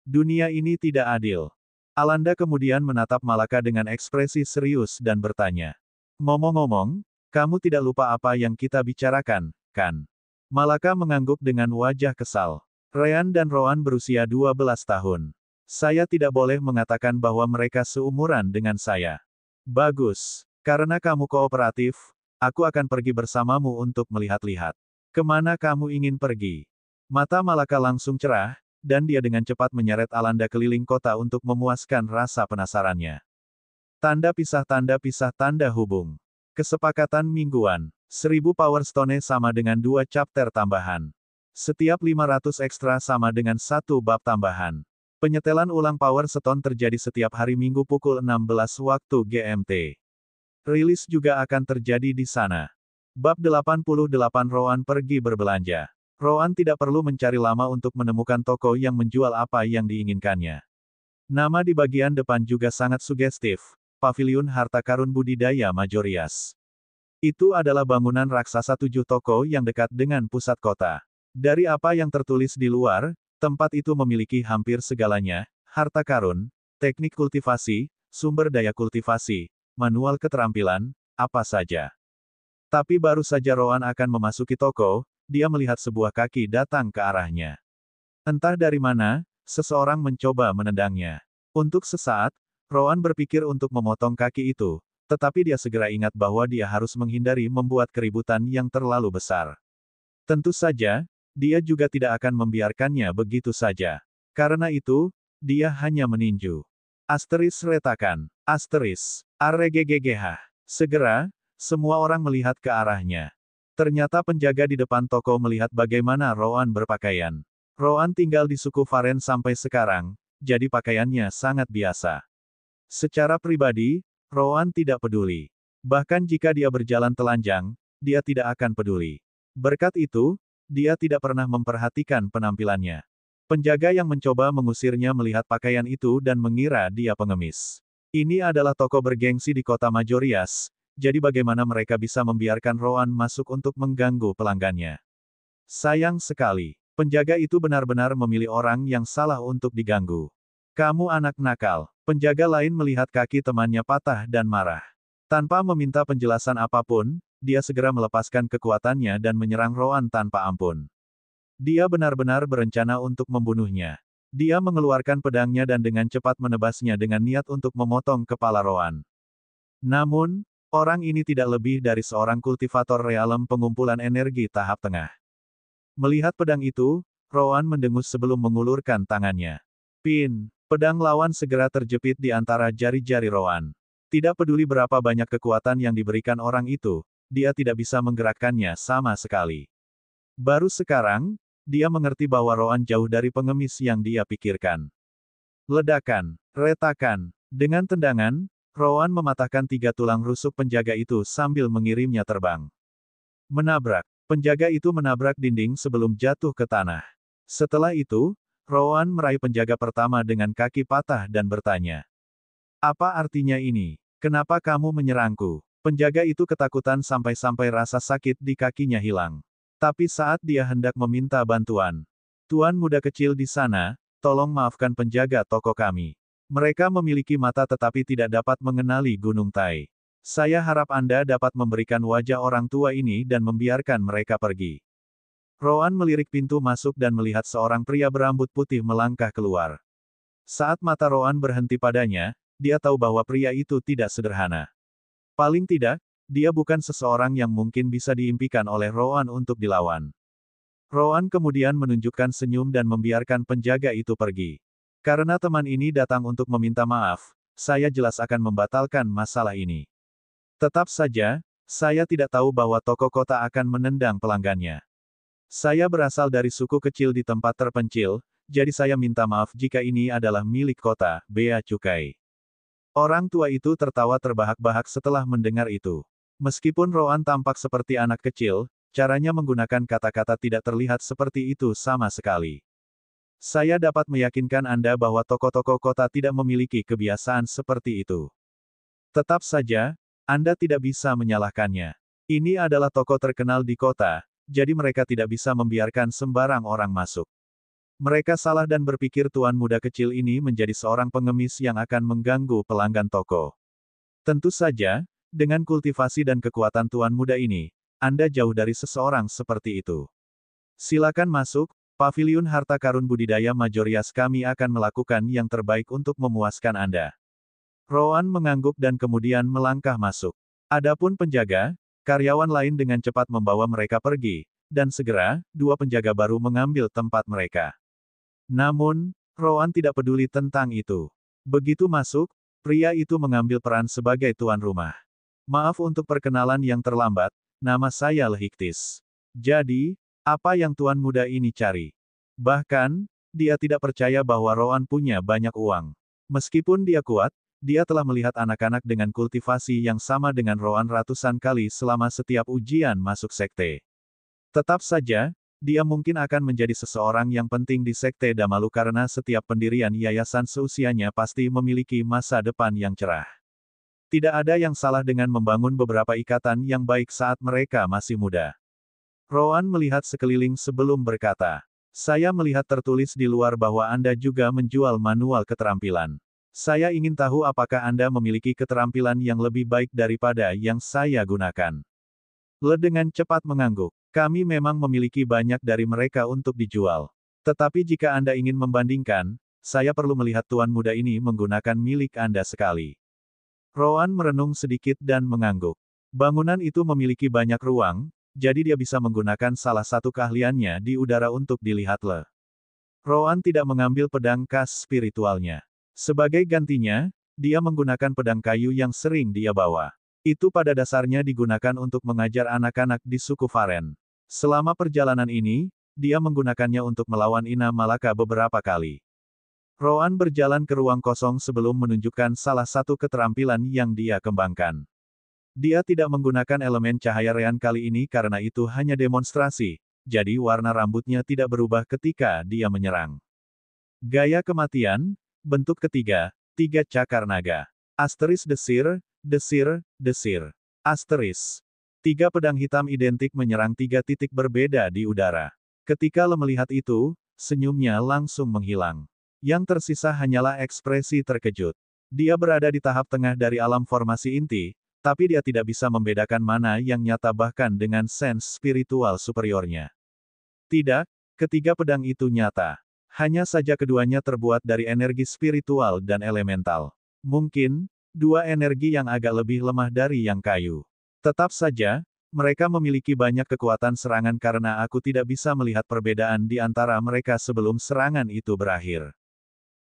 Dunia ini tidak adil. Alanda kemudian menatap Malaka dengan ekspresi serius dan bertanya. Ngomong-ngomong, kamu tidak lupa apa yang kita bicarakan, kan? Malaka mengangguk dengan wajah kesal. Ryan dan Rowan berusia 12 tahun. Saya tidak boleh mengatakan bahwa mereka seumuran dengan saya. Bagus. Karena kamu kooperatif, aku akan pergi bersamamu untuk melihat-lihat. Kemana kamu ingin pergi? Mata Malaka langsung cerah, dan dia dengan cepat menyeret Alanda keliling kota untuk memuaskan rasa penasarannya. Tanda pisah tanda hubung. Kesepakatan mingguan. 1000 Power Stone sama dengan 2 chapter tambahan. Setiap 500 ekstra sama dengan 1 bab tambahan. Penyetelan ulang Power Stone terjadi setiap hari Minggu pukul 16 waktu GMT. Rilis juga akan terjadi di sana. Bab 88 Rowan pergi berbelanja. Rowan tidak perlu mencari lama untuk menemukan toko yang menjual apa yang diinginkannya. Nama di bagian depan juga sangat sugestif, Paviliun Harta Karun Budidaya Majorias. Itu adalah bangunan raksasa 7 toko yang dekat dengan pusat kota. Dari apa yang tertulis di luar, tempat itu memiliki hampir segalanya, harta karun, teknik kultivasi, sumber daya kultivasi, manual keterampilan, apa saja. Tapi baru saja Rowan akan memasuki toko, dia melihat sebuah kaki datang ke arahnya. Entah dari mana, seseorang mencoba menendangnya. Untuk sesaat, Rowan berpikir untuk memotong kaki itu, tetapi dia segera ingat bahwa dia harus menghindari membuat keributan yang terlalu besar. Tentu saja, dia juga tidak akan membiarkannya begitu saja. Karena itu, dia hanya meninju. Asteris retakan. Asteris. Arreggggh. Segera, semua orang melihat ke arahnya. Ternyata penjaga di depan toko melihat bagaimana Rowan berpakaian. Rowan tinggal di suku Varen sampai sekarang, jadi pakaiannya sangat biasa. Secara pribadi, Rowan tidak peduli. Bahkan jika dia berjalan telanjang, dia tidak akan peduli. Berkat itu, dia tidak pernah memperhatikan penampilannya. Penjaga yang mencoba mengusirnya melihat pakaian itu dan mengira dia pengemis. Ini adalah toko bergengsi di kota Majorias, jadi bagaimana mereka bisa membiarkan Rowan masuk untuk mengganggu pelanggannya? Sayang sekali, penjaga itu benar-benar memilih orang yang salah untuk diganggu. Kamu anak nakal. Penjaga lain melihat kaki temannya patah dan marah. Tanpa meminta penjelasan apapun, dia segera melepaskan kekuatannya dan menyerang Rowan tanpa ampun. Dia benar-benar berencana untuk membunuhnya. Dia mengeluarkan pedangnya dan dengan cepat menebasnya dengan niat untuk memotong kepala Rowan. Namun, orang ini tidak lebih dari seorang kultivator realem pengumpulan energi tahap tengah. Melihat pedang itu, Rowan mendengus sebelum mengulurkan tangannya. Pedang lawan segera terjepit di antara jari-jari Rowan. Tidak peduli berapa banyak kekuatan yang diberikan orang itu, dia tidak bisa menggerakkannya sama sekali. Baru sekarang, dia mengerti bahwa Rowan jauh dari pengemis yang dia pikirkan. Ledakan, retakan. Dengan tendangan, Rowan mematahkan 3 tulang rusuk penjaga itu sambil mengirimnya terbang. Menabrak. Penjaga itu menabrak dinding sebelum jatuh ke tanah. Setelah itu, Rowan meraih penjaga pertama dengan kaki patah dan bertanya. Apa artinya ini? Kenapa kamu menyerangku? Penjaga itu ketakutan sampai-sampai rasa sakit di kakinya hilang. Tapi saat dia hendak meminta bantuan. Tuan muda kecil di sana, tolong maafkan penjaga toko kami. Mereka memiliki mata tetapi tidak dapat mengenali Gunung Tai. Saya harap Anda dapat memberikan wajah orang tua ini dan membiarkan mereka pergi. Rowan melirik pintu masuk dan melihat seorang pria berambut putih melangkah keluar. Saat mata Rowan berhenti padanya, dia tahu bahwa pria itu tidak sederhana. Paling tidak, dia bukan seseorang yang mungkin bisa diimpikan oleh Rowan untuk dilawan. Rowan kemudian menunjukkan senyum dan membiarkan penjaga itu pergi. Karena teman ini datang untuk meminta maaf, saya jelas akan membatalkan masalah ini. Tetap saja, saya tidak tahu bahwa toko kota akan menendang pelanggannya. Saya berasal dari suku kecil di tempat terpencil, jadi saya minta maaf jika ini adalah milik kota, bea cukai. Orang tua itu tertawa terbahak-bahak setelah mendengar itu. Meskipun Rowan tampak seperti anak kecil, caranya menggunakan kata-kata tidak terlihat seperti itu sama sekali. Saya dapat meyakinkan Anda bahwa toko-toko kota tidak memiliki kebiasaan seperti itu. Tetap saja, Anda tidak bisa menyalahkannya. Ini adalah toko terkenal di kota, jadi mereka tidak bisa membiarkan sembarang orang masuk. Mereka salah dan berpikir tuan muda kecil ini menjadi seorang pengemis yang akan mengganggu pelanggan toko. Tentu saja, dengan kultivasi dan kekuatan tuan muda ini, Anda jauh dari seseorang seperti itu. Silakan masuk. Paviliun harta karun budidaya Majorias, kami akan melakukan yang terbaik untuk memuaskan Anda. Rowan mengangguk dan kemudian melangkah masuk. Adapun penjaga, karyawan lain dengan cepat membawa mereka pergi, dan segera, dua penjaga baru mengambil tempat mereka. Namun, Rowan tidak peduli tentang itu. Begitu masuk, pria itu mengambil peran sebagai tuan rumah. Maaf untuk perkenalan yang terlambat, nama saya Lehiktis. Jadi, apa yang tuan muda ini cari? Bahkan, dia tidak percaya bahwa Rowan punya banyak uang. Meskipun dia kuat, dia telah melihat anak-anak dengan kultivasi yang sama dengan Rowan ratusan kali selama setiap ujian masuk sekte. Tetap saja, dia mungkin akan menjadi seseorang yang penting di sekte Damalu karena setiap pendirian yayasan seusianya pasti memiliki masa depan yang cerah. Tidak ada yang salah dengan membangun beberapa ikatan yang baik saat mereka masih muda. Rowan melihat sekeliling sebelum berkata, saya melihat tertulis di luar bahwa Anda juga menjual manual keterampilan. Saya ingin tahu apakah Anda memiliki keterampilan yang lebih baik daripada yang saya gunakan. Le dengan cepat mengangguk. Kami memang memiliki banyak dari mereka untuk dijual. Tetapi jika Anda ingin membandingkan, saya perlu melihat tuan muda ini menggunakan milik Anda sekali. Rowan merenung sedikit dan mengangguk. Bangunan itu memiliki banyak ruang, jadi dia bisa menggunakan salah satu keahliannya di udara untuk dilihat Le. Rowan tidak mengambil pedang khas spiritualnya. Sebagai gantinya, dia menggunakan pedang kayu yang sering dia bawa. Itu pada dasarnya digunakan untuk mengajar anak-anak di suku Faren. Selama perjalanan ini, dia menggunakannya untuk melawan Ina Malaka beberapa kali. Rowan berjalan ke ruang kosong sebelum menunjukkan salah satu keterampilan yang dia kembangkan. Dia tidak menggunakan elemen cahaya rean kali ini karena itu hanya demonstrasi, jadi warna rambutnya tidak berubah ketika dia menyerang. Gaya kematian, bentuk ketiga, 3 cakar naga. Asteris desir, desir, desir. Asteris. 3 pedang hitam identik menyerang 3 titik berbeda di udara. Ketika Le melihat itu, senyumnya langsung menghilang. Yang tersisa hanyalah ekspresi terkejut. Dia berada di tahap tengah dari alam formasi inti, tapi dia tidak bisa membedakan mana yang nyata bahkan dengan sense spiritual superiornya. Tidak, ketiga pedang itu nyata. Hanya saja keduanya terbuat dari energi spiritual dan elemental. Mungkin, 2 energi yang agak lebih lemah dari yang kayu. Tetap saja, mereka memiliki banyak kekuatan serangan karena aku tidak bisa melihat perbedaan di antara mereka sebelum serangan itu berakhir.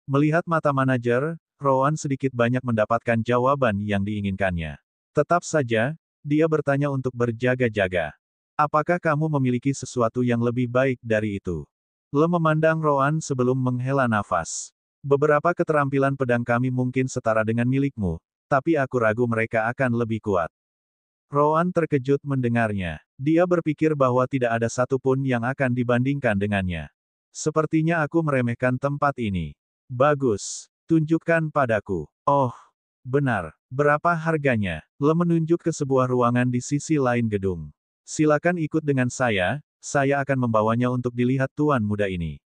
Melihat mata manajer, Rowan sedikit banyak mendapatkan jawaban yang diinginkannya. Tetap saja, dia bertanya untuk berjaga-jaga. Apakah kamu memiliki sesuatu yang lebih baik dari itu? Le memandang Rowan sebelum menghela nafas. Beberapa keterampilan pedang kami mungkin setara dengan milikmu, tapi aku ragu mereka akan lebih kuat. Rowan terkejut mendengarnya. Dia berpikir bahwa tidak ada satupun yang akan dibandingkan dengannya. Sepertinya aku meremehkan tempat ini. Bagus, tunjukkan padaku. Oh. Benar. Berapa harganya? Le menunjuk ke sebuah ruangan di sisi lain gedung. Silakan ikut dengan saya akan membawanya untuk dilihat tuan muda ini.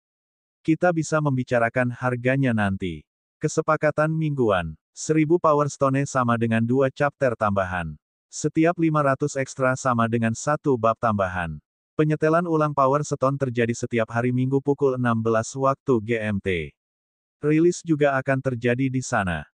Kita bisa membicarakan harganya nanti. Kesepakatan mingguan. 1000 Power Stone sama dengan 2 chapter tambahan. Setiap 500 ekstra sama dengan 1 bab tambahan. Penyetelan ulang Power Stone terjadi setiap hari Minggu pukul 16 waktu GMT. Rilis juga akan terjadi di sana.